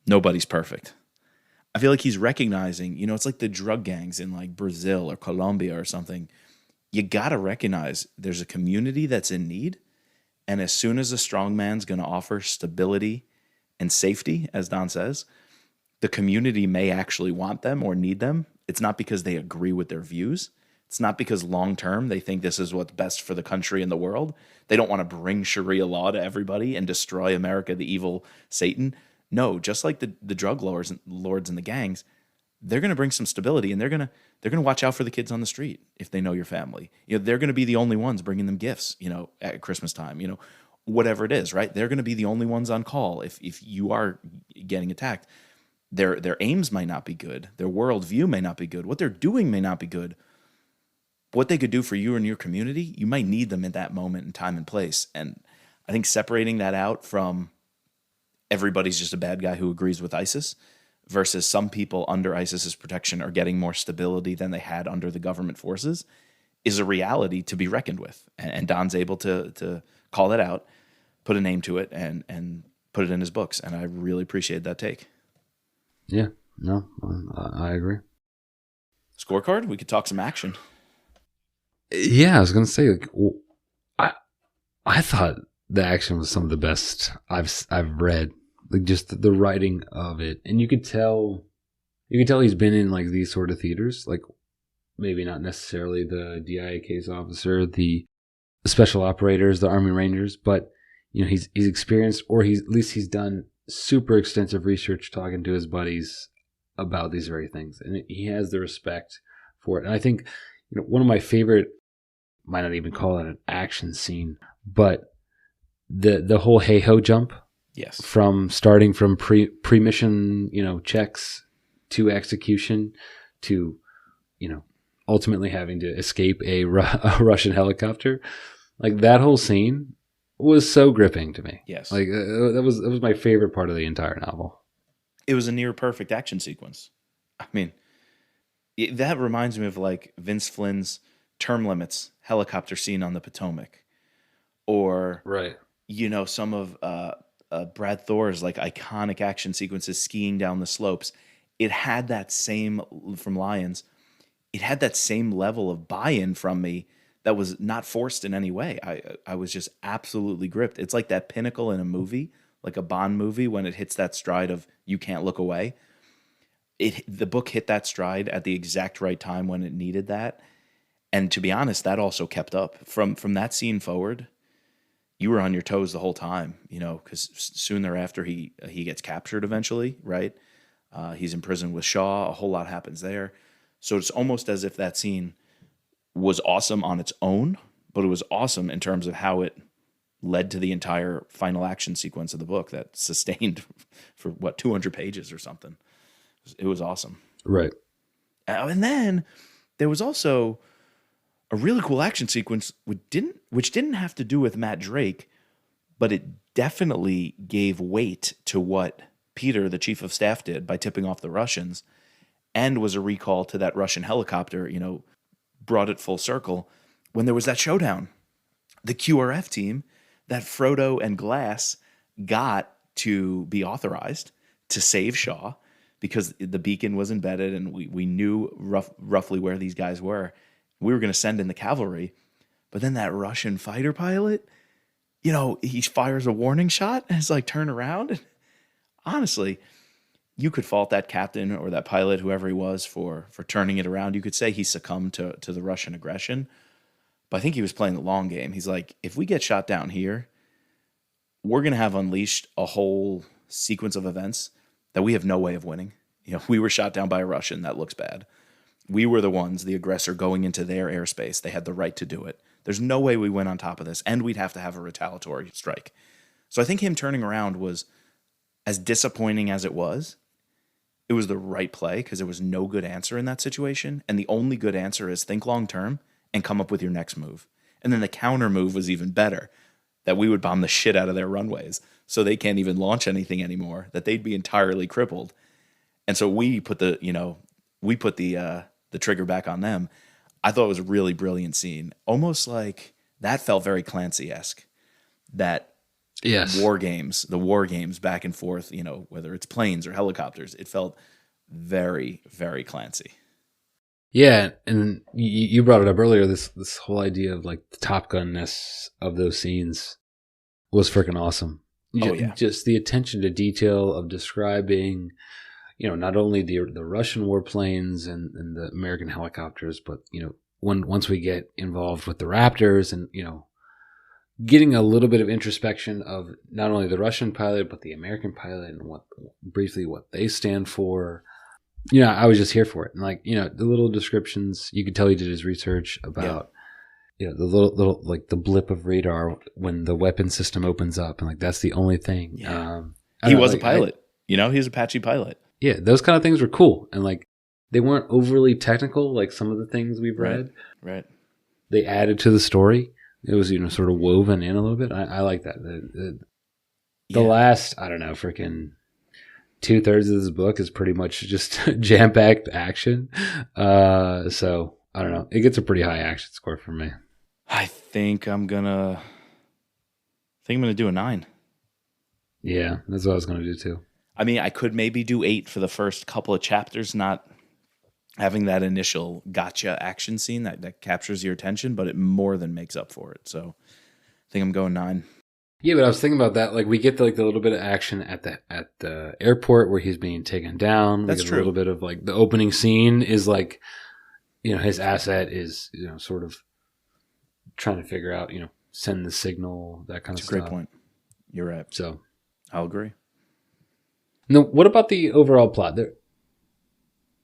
Nobody's perfect." I feel like he's recognizing, you know, it's like the drug gangs in like Brazil or Colombia or something. You got to recognize there's a community that's in need, and as soon as a strong man's going to offer stability and safety, as Don says, the community may actually want them or need them. It's not because they agree with their views. It's not because long-term they think this is what's best for the country and the world. They don't want to bring Sharia law to everybody and destroy America, the evil Satan. No, just like the drug lords and the gangs, they're going to bring some stability, and they're going to watch out for the kids on the street if they know your family. You know, they're going to be the only ones bringing them gifts, you know, at Christmas time, you know, whatever it is, right? They're going to be the only ones on call if you are getting attacked. Their aims might not be good. Their worldview may not be good. What they're doing may not be good. What they could do for you and your community, you might need them at that moment in time and place. And I think separating that out from everybody's just a bad guy who agrees with ISIS versus some people under ISIS's protection are getting more stability than they had under the government forces is a reality to be reckoned with. And Don's able to call that out, put a name to it, and put it in his books. And I really appreciate that take. Yeah, no, I agree. Scorecard? We could talk some action. Yeah, I was going to say, like, I thought the action was some of the best I've read. Like, just the writing of it, and you could tell he's been in like these sort of theaters, like maybe not necessarily the DIA case officer, the special operators, the Army Rangers, but you know he's experienced, or at least he's done super extensive research talking to his buddies about these very things, and he has the respect for it. And I think, you know, one of my favorite, might not even call it an action scene, but the whole hey ho jump, yes, from starting from pre-mission, you know, checks to execution to, you know, ultimately having to escape a Russian helicopter, like that whole scene was so gripping to me. Yes. Like that was my favorite part of the entire novel. It was a near perfect action sequence. I mean, that reminds me of like Vince Flynn's Term Limits helicopter scene on the Potomac, or Right. some of Brad Thor's like iconic action sequences skiing down the slopes. It had that same from Lions. It had that same level of buy-in from me that was not forced in any way. I was just absolutely gripped. It's like that pinnacle in a movie, like a Bond movie, when it hits that stride of you can't look away. The book hit that stride at the exact right time when it needed that. And to be honest, that also kept up. From that scene forward, you were on your toes the whole time, because soon thereafter he gets captured eventually, right? He's in prison with Shaw. A whole lot happens there. So it's almost as if that scene was awesome on its own, but it was awesome in terms of how it led to the entire final action sequence of the book that sustained for 200 pages or something. It was awesome. Right. And then there was also a really cool action sequence which didn't have to do with Matt Drake, but it definitely gave weight to what Peter, the chief of staff, did by tipping off the Russians, and was a recall to that Russian helicopter, brought it full circle when there was that showdown. The QRF team that Frodo and Glass got to be authorized to save Shaw because the beacon was embedded and we knew roughly where these guys were. We were going to send in the cavalry. But then that Russian fighter pilot, he fires a warning shot and it's like, turn around. And honestly, you could fault that captain or that pilot, whoever he was, for turning it around. You could say he succumbed to the Russian aggression. But I think he was playing the long game. He's like, if we get shot down here, we're going to have unleashed a whole sequence of events that we have no way of winning. We were shot down by a Russian. That looks bad. We were the ones, the aggressor, going into their airspace. They had the right to do it. There's no way we win on top of this, and we'd have to have a retaliatory strike. So I think him turning around was, as disappointing as it was the right play because there was no good answer in that situation. And the only good answer is think long term and come up with your next move. And then the counter move was even better, that we would bomb the shit out of their runways so they can't even launch anything anymore, that they'd be entirely crippled. And so we put the trigger back on them. I thought it was a really brilliant scene. Almost like that felt very Clancy-esque. That Yes. the war games back and forth, whether it's planes or helicopters, it felt very, very Clancy. Yeah, and you brought it up earlier. This whole idea of like the Top Gun-ness of those scenes was freaking awesome. Just the attention to detail of describing, not only the Russian warplanes and the American helicopters, but once we get involved with the Raptors and getting a little bit of introspection of not only the Russian pilot but the American pilot and what they stand for. I was just here for it. And the little descriptions, you could tell he did his research about, the little like the blip of radar when the weapon system opens up. And that's the only thing. Yeah. He was a pilot, he was an Apache pilot. Yeah. Those kind of things were cool. And they weren't overly technical, like some of the things we've read. Right. They added to the story. It was, sort of woven in a little bit. I like that. The last, I don't know, freaking 2/3 of this book is pretty much just jam-packed action. So I don't know. It gets a pretty high action score from me. I think I'm gonna do a 9. Yeah, that's what I was gonna do too. I mean, I could maybe do 8 for the first couple of chapters, not having that initial gotcha action scene that captures your attention, but it more than makes up for it. So I think I'm going 9. Yeah, but I was thinking about that. We get the little bit of action at the airport where he's being taken down. That's true. A little bit of the opening scene is his asset is sort of trying to figure out send the signal, that kind of stuff. That's a great point. You're right. So I'll agree. No, what about the overall plot?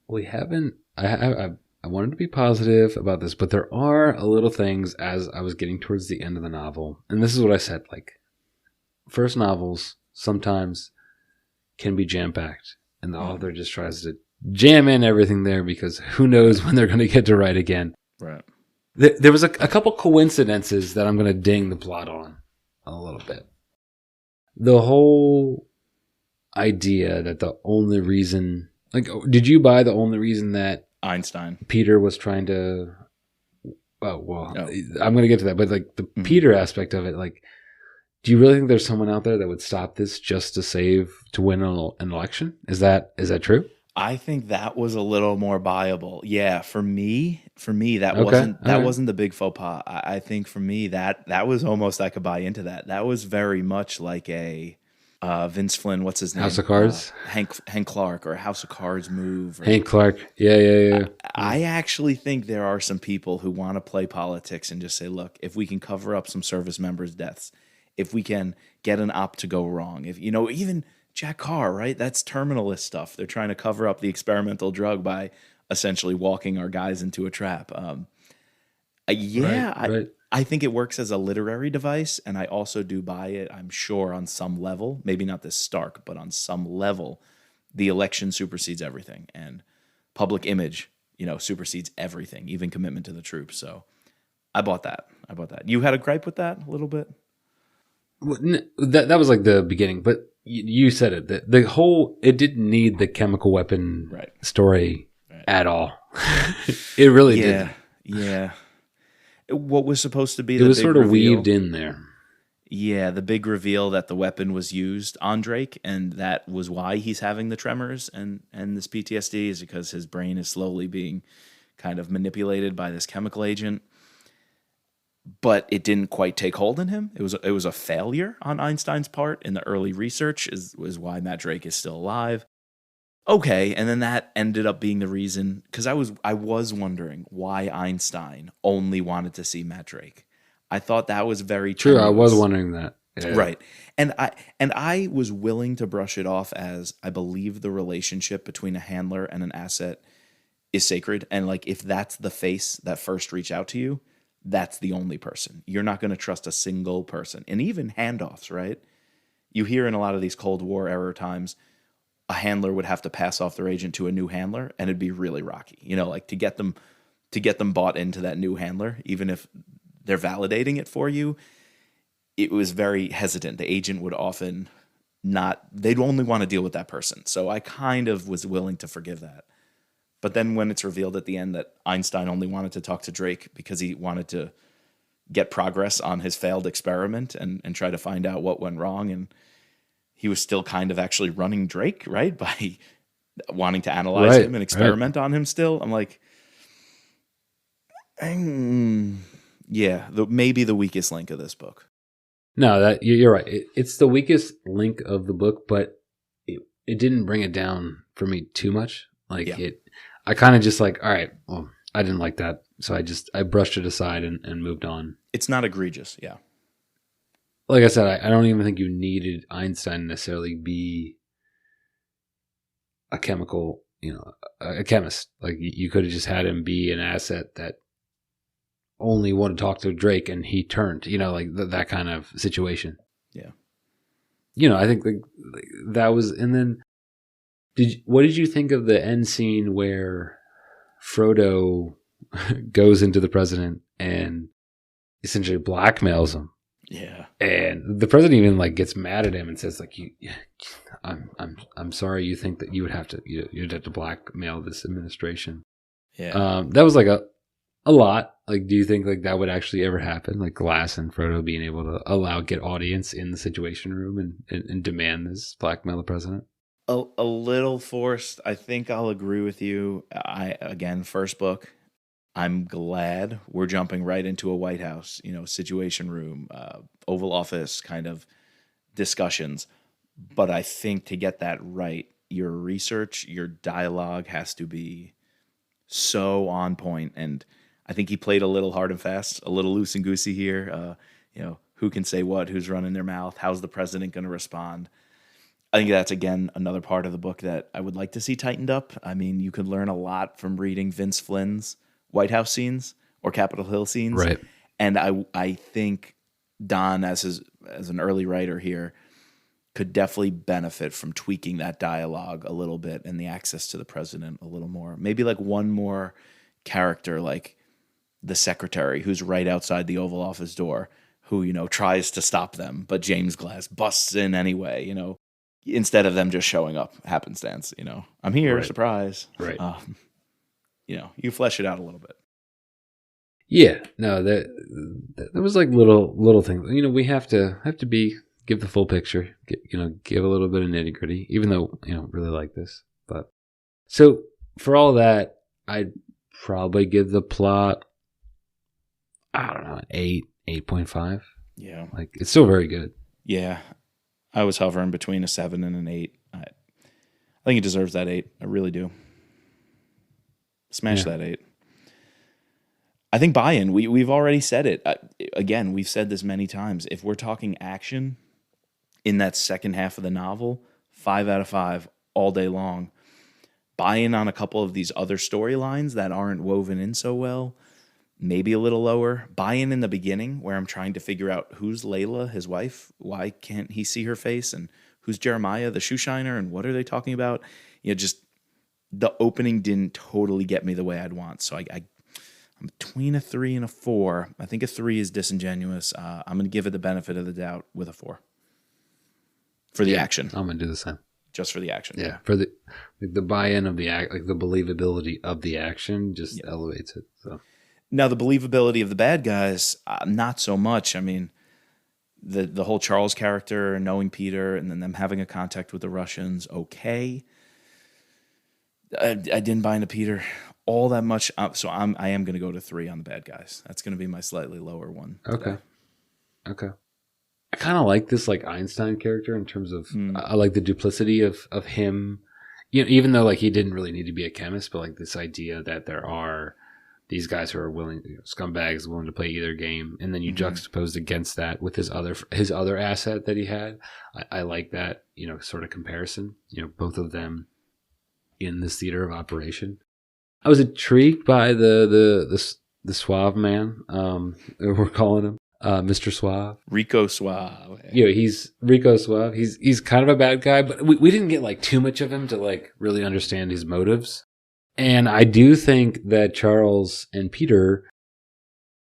We haven't. I wanted to be positive about this, but there are a little things as I was getting towards the end of the novel, and this is what I said. First novels sometimes can be jam-packed, and the author just tries to jam in everything there because who knows when they're going to get to write again. Right. There was a couple coincidences that I'm going to ding the plot on a little bit. The whole idea that the only reason, like, did you buy the only reason that Einstein Peter was trying to? Oh well, Oh. I'm going to get to that, but like the Peter aspect of it, like, do you really think there's someone out there that would stop this just to win an election? Is that true? I think that was a little more viable. Yeah, for me, that Okay, wasn't the big faux pas. I think for me that was almost, I could buy into that. That was very much like a Vince Flynn, what's his name? House of Cards? Hank Clark, or House of Cards move. Or, Hank Clark. Yeah. I actually think there are some people who want to play politics and just say, look, if we can cover up some service members' deaths, if we can get an op to go wrong, if even Jack Carr, right? That's terminalist stuff. They're trying to cover up the experimental drug by essentially walking our guys into a trap. Right. I think it works as a literary device, and I also do buy it, I'm sure, on some level. Maybe not this stark, but on some level, the election supersedes everything, and public image, supersedes everything, even commitment to the troops. So I bought that. You had a gripe with that a little bit? Well, that was like the beginning, but you said it. It didn't need the chemical weapon story at all. It really didn't. Yeah. What was supposed to be it was sort of weaved in there. Yeah, the big reveal that the weapon was used on Drake, and that was why he's having the tremors and this PTSD, is because his brain is slowly being kind of manipulated by this chemical agent. But it didn't quite take hold in him. It was a failure on Einstein's part in the early research, was why Matt Drake is still alive. Okay, and then that ended up being the reason, because I was wondering why Einstein only wanted to see Matt Drake. I thought that was very true. tenuous. I was wondering that. Yeah. Right. And I was willing to brush it off as, I believe the relationship between a handler and an asset is sacred, and like, if that's the face that first reached out to you, that's the only person. You're not going to trust a single person. And even handoffs, right? You hear in a lot of these Cold War era times, a handler would have to pass off their agent to a new handler, and it'd be really rocky. Like to get them bought into that new handler, even if they're validating it for you, it was very hesitant. The agent would often they'd only want to deal with that person. So I kind of was willing to forgive that. But then when it's revealed at the end that Einstein only wanted to talk to Drake because he wanted to get progress on his failed experiment and try to find out what went wrong, and he was still kind of actually running Drake, right, by wanting to analyze him and experiment on him still, I'm like, maybe the weakest link of this book. No, you're right. It's the weakest link of the book, but it didn't bring it down for me too much. I kind of just like, all right, well, I didn't like that, so I brushed it aside and moved on. It's not egregious, yeah. Like I said, I don't even think you needed Einstein to necessarily be a chemical, a chemist. Like, you could have just had him be an asset that only wanted to talk to Drake, and he turned, like that kind of situation. Yeah. I think that was, and then what did you think of the end scene where Frodo goes into the president and essentially blackmails him? Yeah. And the president even gets mad at him and says I'm sorry you think that you'd have to blackmail this administration. Yeah. That was a lot. Do you think that would actually ever happen? Like Glass and Frodo being able to get audience in the Situation Room and demand this, blackmail the president? A little forced. I think I'll agree with you. First book, I'm glad we're jumping right into a White House, Situation Room, Oval Office kind of discussions. But I think to get that right, your research, your dialogue has to be so on point. And I think he played a little hard and fast, a little loose and goosey here. Who can say what, who's running their mouth, how's the president going to respond? I think that's, again, another part of the book that I would like to see tightened up. I mean, you could learn a lot from reading Vince Flynn's White House scenes or Capitol Hill scenes. Right. And I think Don, as an early writer here, could definitely benefit from tweaking that dialogue a little bit and the access to the president a little more. Maybe one more character, like the secretary who's right outside the Oval Office door, who, tries to stop them, but James Glass busts in anyway, instead of them just showing up happenstance, I'm here, Right. surprise. Right. You flesh it out a little bit. Yeah, no, there was like little things. We have to give the full picture. Give a little bit of nitty gritty. Even though really like this, but so for all that, I'd probably give the plot, I don't know, 8.5. Yeah, like it's still very good. Yeah, I was hovering between a 7 and an 8. I think it deserves that 8. I really do. Smash that 8. I think buy-in. We've already said it. Again, we've said this many times. If we're talking action in that second half of the novel, 5 out of 5 all day long. Buy-in on a couple of these other storylines that aren't woven in so well, maybe a little lower. Buy-in the beginning where I'm trying to figure out who's Layla, his wife, why can't he see her face, and who's Jeremiah, the shoe shiner, and what are they talking about? Just the opening didn't totally get me the way I'd want. So I'm between a 3 and a 4. I think a 3 is disingenuous. I'm going to give it the benefit of the doubt with a 4. For the action. I'm going to do the same. Just for the action. Yeah, for the buy-in of the act, like the believability of the action just elevates it. So now the believability of the bad guys, not so much. I mean, the whole Charles character knowing Peter and then them having a contact with the Russians, okay. I didn't buy into Peter all that much, so I am going to go to 3 on the bad guys. That's going to be my slightly lower one. Okay. I kind of like this like Einstein character in terms of I like the duplicity of him. Even though like he didn't really need to be a chemist, but like this idea that there are these guys who are willing, scumbags willing to play either game, and then you juxtaposed against that with his other asset that he had. I like that sort of comparison. Both of them in this theater of operation. I was intrigued by the suave man. We're calling him Mr. Suave. Rico Suave. He's Rico Suave. He's kind of a bad guy, but we didn't get like too much of him to like really understand his motives. And I do think that Charles and Peter,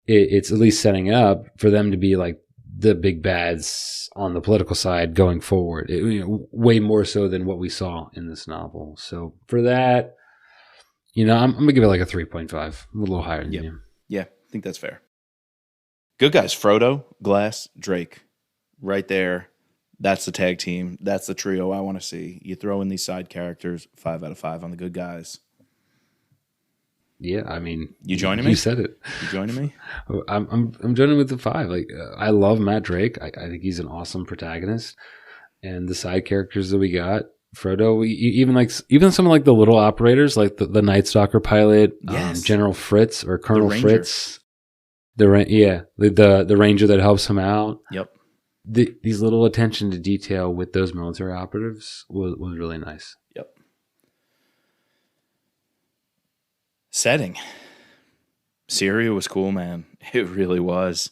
it's at least setting up for them to be like the big bads on the political side going forward. Way more so than what we saw in this novel. So for that, I'm gonna give it like a 3.5, a little higher than you. Yeah, I think that's fair. Good guys, Frodo, Glass, Drake, right there. That's the tag team. That's the trio I want to see. You throw in these side characters, 5 out of 5 on the good guys. Yeah, I mean, you joining me? You said it. You joining me? I'm joining with the 5. Like, I love Matt Drake. I think he's an awesome protagonist, and the side characters that we got, Frodo, even some of like the little operators, like the Night Stalker pilot, General Fritz or Colonel Fritz. The ranger that helps him out. Yep. These little attention to detail with those military operatives was really nice. Yep. Setting. Syria was cool, man. It really was.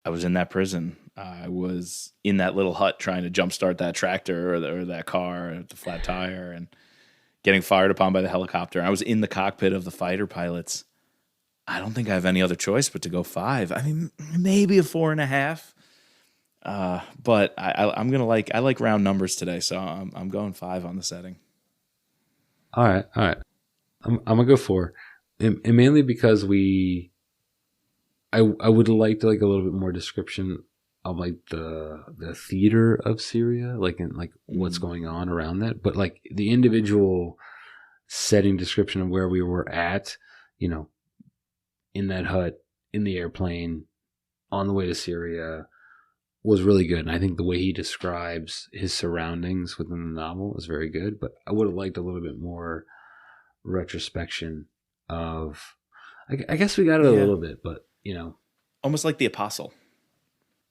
I was in that prison. I was in that little hut trying to jumpstart that tractor or that car or the flat tire and getting fired upon by the helicopter. I was in the cockpit of the fighter pilots. I don't think I have any other choice but to go 5. I mean, maybe a 4.5. But I'm gonna I like round numbers today, so I'm going 5 on the setting. All right. I'm gonna go 4, and mainly because I would like to like a little bit more description of like the theater of Syria, like and like what's going on around that, but like the individual setting description of where we were at, in that hut, in the airplane, on the way to Syria, was really good. And I think the way he describes his surroundings within the novel is very good. But I would have liked a little bit more retrospection of. I guess we got it a little bit, but almost like the Apostle.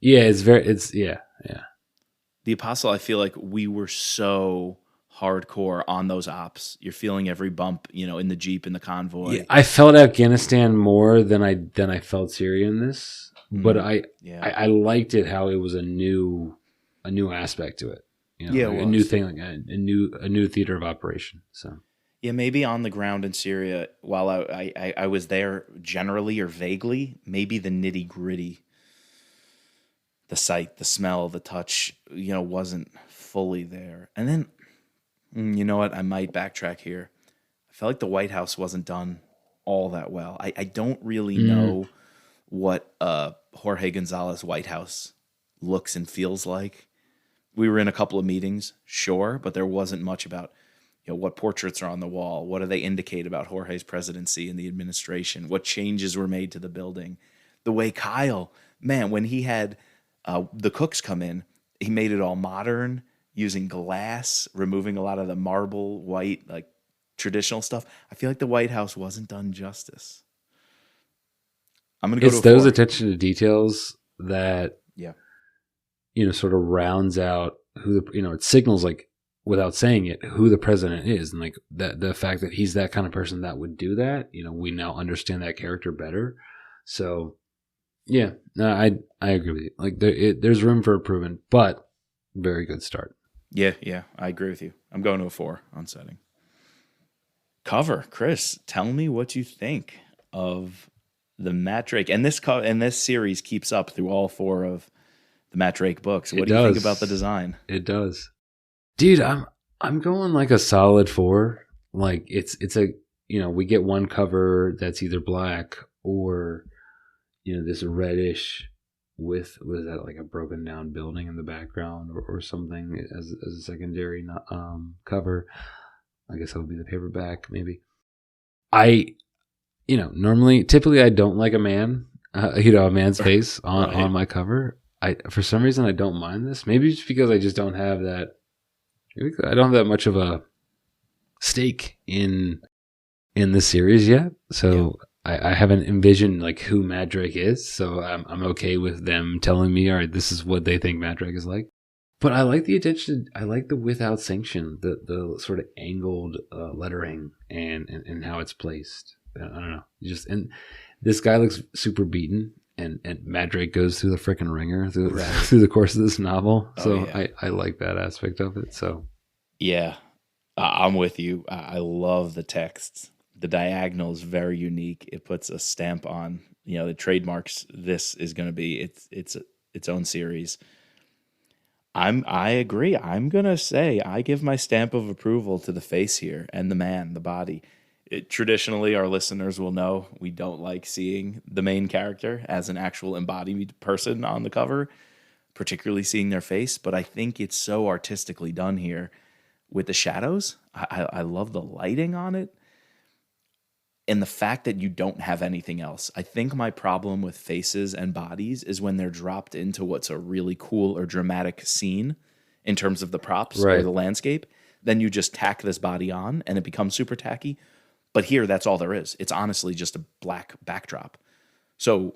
Yeah, yeah. The Apostle, I feel like we were so hardcore on those ops. You're feeling every bump, in the Jeep, in the convoy. Yeah, I felt Afghanistan more than I felt Syria in this, but I liked it how it was a new aspect to it. A new thing, like a new theater of operation. So yeah, maybe on the ground in Syria, while I was there generally or vaguely, maybe the nitty gritty the sight, the smell, the touch, wasn't fully there. And then, you know what? I might backtrack here. I felt like the White House wasn't done all that well. I don't really know what Jorge Gonzalez White House looks and feels like. We were in a couple of meetings, sure, but there wasn't much about what portraits are on the wall, what do they indicate about Jorge's presidency and the administration, what changes were made to the building. The way Kyle, man, when he had the cooks come in, he made it all modern, using glass, removing a lot of the marble, white, like traditional stuff. I feel like the White House wasn't done justice. I'm going to go to It's those attention to details that, yeah, sort of rounds out who it signals, like, without saying it, who the president is. And like that, the fact that he's that kind of person that would do that, we now understand that character better. So yeah, no, I agree with you. Like there's room for improvement, but very good start. Yeah, I agree with you. I'm going to a 4 on setting. Cover, Chris, tell me what you think of the Matt Drake. And this series keeps up through all 4 of the Matt Drake books. What do you think about the design? It does. Dude, I'm going like a solid 4. Like it's a, we get one cover that's either black or this reddish with, what is that, like a broken down building in the background or something as a secondary cover. I guess that would be the paperback maybe. Typically I don't like a man's face on my cover. For some reason I don't mind this. Maybe it's because I just don't have that. I don't have that much of a stake in the series yet, so I haven't envisioned like who Matt Drake is. So I'm okay with them telling me, all right, this is what they think Matt Drake is like. But I like the attention. I like the without sanction, the sort of angled lettering and how it's placed. I don't know, and this guy looks super beaten. And Matt Drake goes through the frickin' ringer through the course of this novel. So I like that aspect of it. So yeah, I'm with you. I love the text. The diagonal is very unique. It puts a stamp on, the trademarks. This is going to be its own series. I agree. I'm going to say I give my stamp of approval to the face here and the body. Traditionally, our listeners will know we don't like seeing the main character as an actual embodied person on the cover, particularly seeing their face. But I think it's so artistically done here with the shadows. I love the lighting on it. And the fact that you don't have anything else. I think my problem with faces and bodies is when they're dropped into what's a really cool or dramatic scene in terms of the props or the landscape. Then you just tack this body on and it becomes super tacky. But here, that's all there is. It's honestly just a black backdrop. So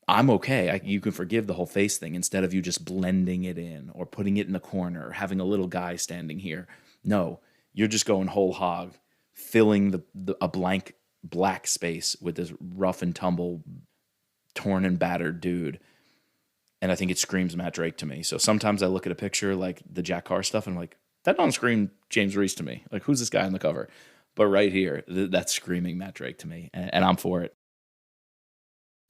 I'm okay. You can forgive the whole face thing instead of you just blending it in or putting it in the corner or having a little guy standing here. No, you're just going whole hog, filling a blank black space with this rough and tumble, torn and battered dude. And I think it screams Matt Drake to me. So sometimes I look at a picture like the Jack Carr stuff and I'm like, that don't scream James Reese to me. Like, who's this guy on the cover? But right here, that's screaming Matt Drake to me, and I'm for it.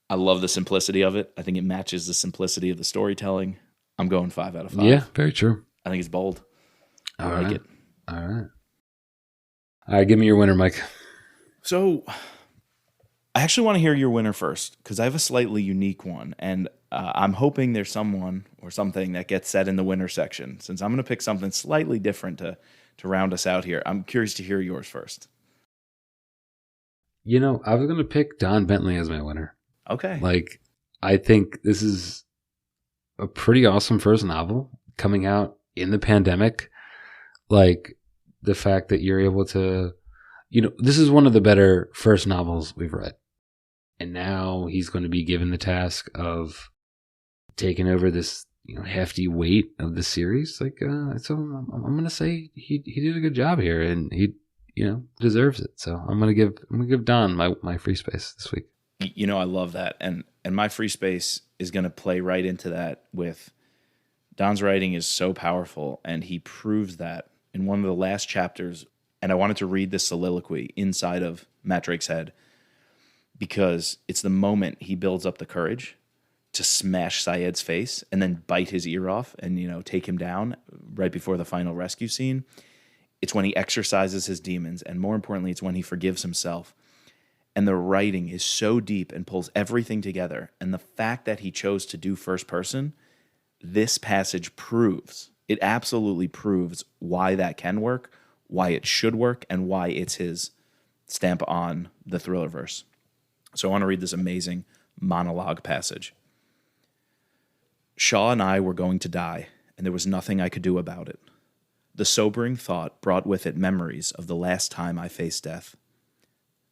I love the simplicity of it. I think it matches the simplicity of the storytelling. I'm going 5 out of 5. Yeah, very true. I think it's bold. I like it. All right, give me your winner, Mike. So I actually want to hear your winner first because I have a slightly unique one, and I'm hoping there's someone or something that gets said in the winner section since I'm going to pick something slightly different to round us out here. I'm curious to hear yours first. I was going to pick Don Bentley as my winner. Okay. Like, I think this is a pretty awesome first novel coming out in the pandemic. Like, the fact that you're able to, this is one of the better first novels we've read. And now he's going to be given the task of taking over this hefty weight of the series. Like, so I'm going to say he did a good job here, and he, deserves it. So I'm going to give Don my free space this week. I love that, and my free space is going to play right into that. With Don's writing is so powerful, and he proves that in one of the last chapters. And I wanted to read this soliloquy inside of Matt Drake's head because it's the moment he builds up the courage to smash Syed's face and then bite his ear off and, take him down right before the final rescue scene. It's when he exorcises his demons, and more importantly, it's when he forgives himself. And the writing is so deep and pulls everything together. And the fact that he chose to do first person, this passage proves, it absolutely proves why that can work, why it should work, and why it's his stamp on the Thrillerverse. So I want to read this amazing monologue passage. Shaw and I were going to die, and there was nothing I could do about it. The sobering thought brought with it memories of the last time I faced death.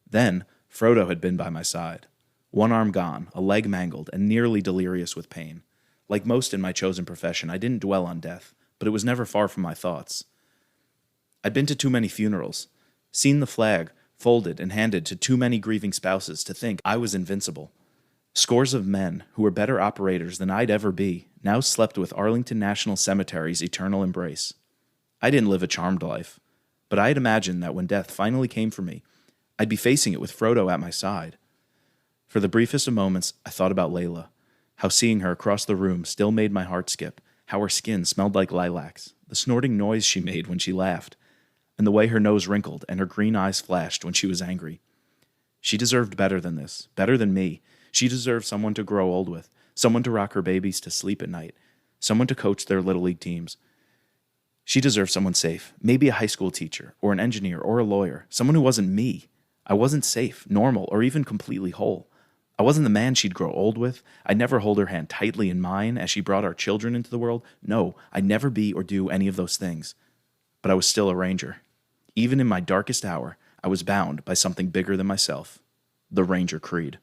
Then, Frodo had been by my side, one arm gone, a leg mangled, and nearly delirious with pain. Like most in my chosen profession, I didn't dwell on death, but it was never far from my thoughts. I'd been to too many funerals, seen the flag folded and handed to too many grieving spouses to think I was invincible. Scores of men, who were better operators than I'd ever be, now slept with Arlington National Cemetery's eternal embrace. I didn't live a charmed life, but I had imagined that when death finally came for me, I'd be facing it with Frodo at my side. For the briefest of moments, I thought about Layla, how seeing her across the room still made my heart skip, how her skin smelled like lilacs, the snorting noise she made when she laughed, and the way her nose wrinkled and her green eyes flashed when she was angry. She deserved better than this, better than me. She deserved someone to grow old with, someone to rock her babies to sleep at night, someone to coach their Little League teams. She deserved someone safe, maybe a high school teacher, or an engineer, or a lawyer, someone who wasn't me. I wasn't safe, normal, or even completely whole. I wasn't the man she'd grow old with. I'd never hold her hand tightly in mine as she brought our children into the world. No, I'd never be or do any of those things. But I was still a ranger. Even in my darkest hour, I was bound by something bigger than myself, the Ranger Creed.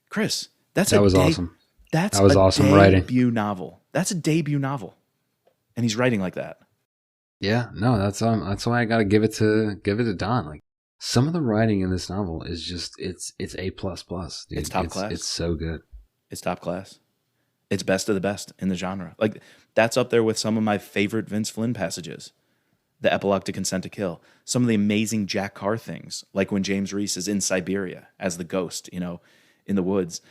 Chris, that was awesome. That was awesome writing. Debut novel. That's a debut novel, and he's writing like that. Yeah, no, that's why I gotta give it to Don. Like, some of the writing in this novel is just it's A++. Dude. It's top class. It's so good. It's top class. It's best of the best in the genre. Like, that's up there with some of my favorite Vince Flynn passages. The epilogue to Consent to Kill. Some of the amazing Jack Carr things, like when James Reese is in Siberia as the ghost, in the woods.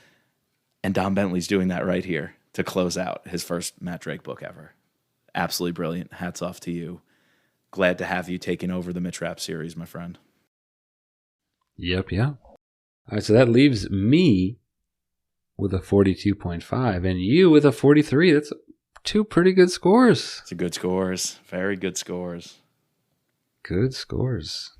And Don Bentley's doing that right here to close out his first Matt Drake book ever. Absolutely brilliant. Hats off to you. Glad to have you taking over the Mitch Rapp series, my friend. Yep, yeah. All right, so that leaves me with a 42.5 and you with a 43. That's two pretty good scores. It's a good scores. Very good scores. Good scores.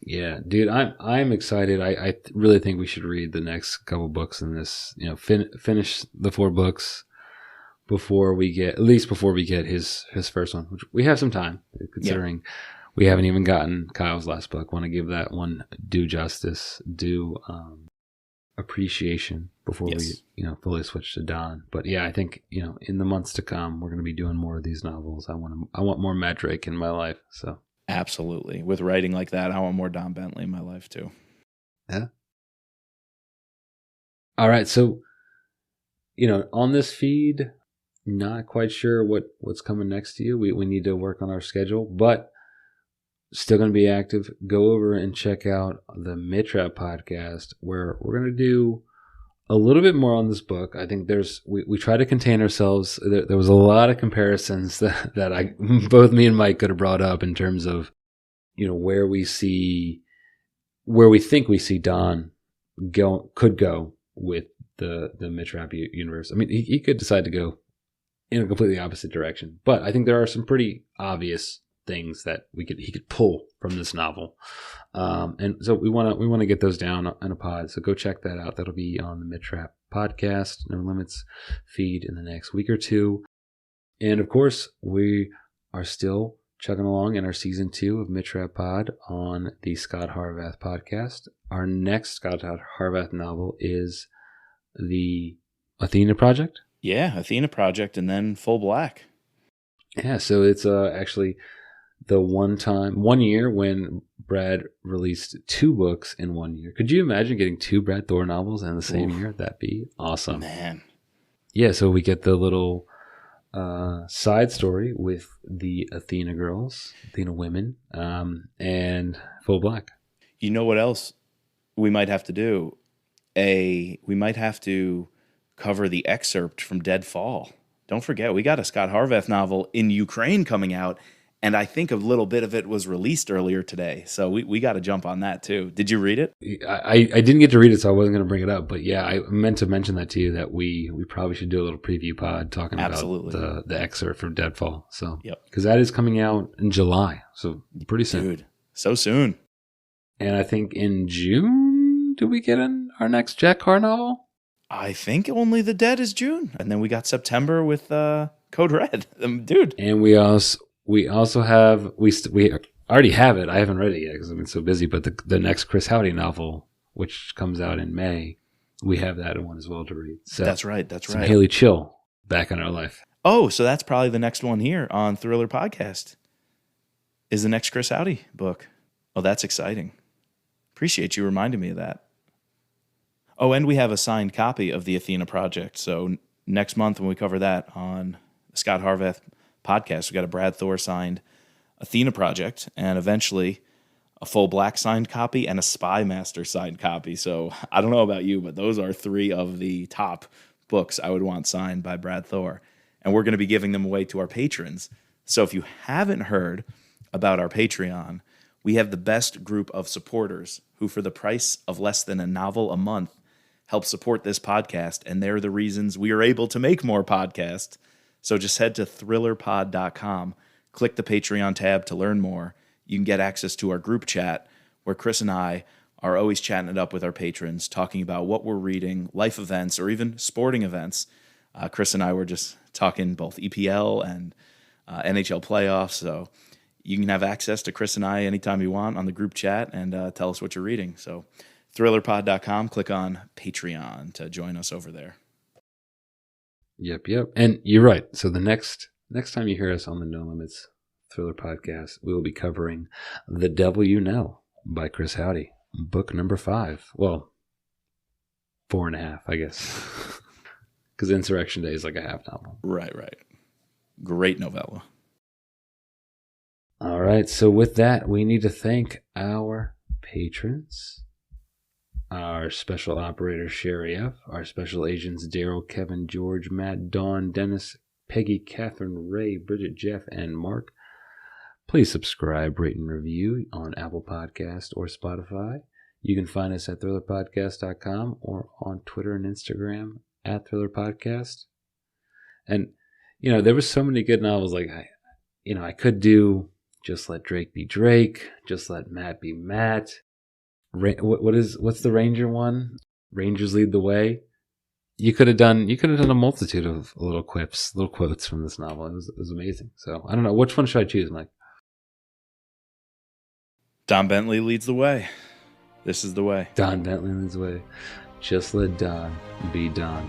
Yeah, dude, I'm excited. I really think we should read the next couple books in this. Finish the 4 books before we get his first one, which we have some time considering we haven't even gotten Kyle's last book. Want to give that one due justice, due appreciation before we fully switch to Don. But yeah, I think in the months to come we're going to be doing more of these novels. I want more Matt Drake in my life. So. Absolutely. With writing like that, I want more Don Bentley in my life too. Yeah. All right. So, on this feed, not quite sure what's coming next to you. We need to work on our schedule, but still going to be active. Go over and check out the Mitch Rapp podcast, where we're going to do a little bit more on this book. I think we try to contain ourselves. There was a lot of comparisons that both me and Mike could have brought up in terms of, where we think we see Don could go with the Mitch Rapp universe. I mean, he could decide to go in a completely opposite direction, but I think there are some pretty obvious things that he could pull from this novel. And so we want to get those down in a pod. So go check that out. That'll be on the Mitch Rapp podcast, No Limits feed in the next week or two. And of course, we are still chugging along in our season 2 of Mitch Rapp Pod on the Scott Harvath podcast. Our next Scott Harvath novel is the Athena Project. Yeah, Athena Project, and then Full Black. Yeah, so it's actually the one year when Brad released 2 books in 1 year. Could you imagine getting 2 Brad Thor novels in the same year? That'd be awesome. Man. Yeah, so we get the little side story with the Athena girls, Athena women, and Full Black. You know what else we might have to do? we might have to cover the excerpt from Dead Fall. Don't forget, we got a Scott Harvath novel in Ukraine coming out, and I think a little bit of it was released earlier today. So we got to jump on that too. Did you read it? I didn't get to read it, so I wasn't going to bring it up. But yeah, I meant to mention that to you, that we probably should do a little preview pod talking Absolutely. about the excerpt from Deadfall. So, Yep. Because that is coming out in July, so pretty soon. Dude, so soon. And I think in June, do we get in our next Jack Carr novel? I think Only the Dead is June. And then we got September with Code Red. Dude. And we also have, we already have it. I haven't read it yet because I've been so busy. But the next Chris Howdy novel, which comes out in May, we have that one as well to read. So That's right. some Haley Chill back in our life. Oh, so that's probably the next one here on Thriller Podcast is the next Chris Howdy book. Oh, that's exciting. Appreciate you reminding me of that. Oh, and we have a signed copy of the Athena Project. So next month when we cover that on the Scott Harvath podcast, we got a Brad Thor signed Athena Project, and eventually a full black signed copy and a Spy Master signed copy. So I don't know about you, but those are three of the top books I would want signed by Brad Thor. And we're going to be giving them away to our patrons. So if you haven't heard about our Patreon, we have the best group of supporters who, for the price of less than a novel a month, help support this podcast. And they're the reasons we are able to make more podcasts. So just head to thrillerpod.com, click the Patreon tab to learn more. You can get access to our group chat where Chris and I are always chatting it up with our patrons, talking about what we're reading, life events, or even sporting events. Chris and I were just talking both EPL and NHL playoffs. So you can have access to Chris and I anytime you want on the group chat and tell us what you're reading. So thrillerpod.com, click on Patreon to join us over there. Yep. And you're right. So the next time you hear us on the No Limits Thriller Podcast, we will be covering The Devil You Know by Chris Howdy, book number 5. Well, 4.5, I guess. Because Insurrection Day is like a half novel. Right. Great novella. All right. So with that, we need to thank our patrons. Our special operator, Sherry F., our special agents, Daryl, Kevin, George, Matt, Dawn, Dennis, Peggy, Catherine, Ray, Bridget, Jeff, and Mark. Please subscribe, rate, and review on Apple Podcast or Spotify. You can find us at thrillerpodcast.com or on Twitter and Instagram at thrillerpodcast. And, there was so many good novels. Like, I could do Just Let Drake Be Drake, Just Let Matt Be Matt. What's the Ranger one? Rangers Lead the Way. You could have done a multitude of little quotes from this novel. It was amazing. So I don't know, which one should I choose, Mike? Don Bentley leads the way. This is the way. Don Bentley leads the way. Just let Don be Don.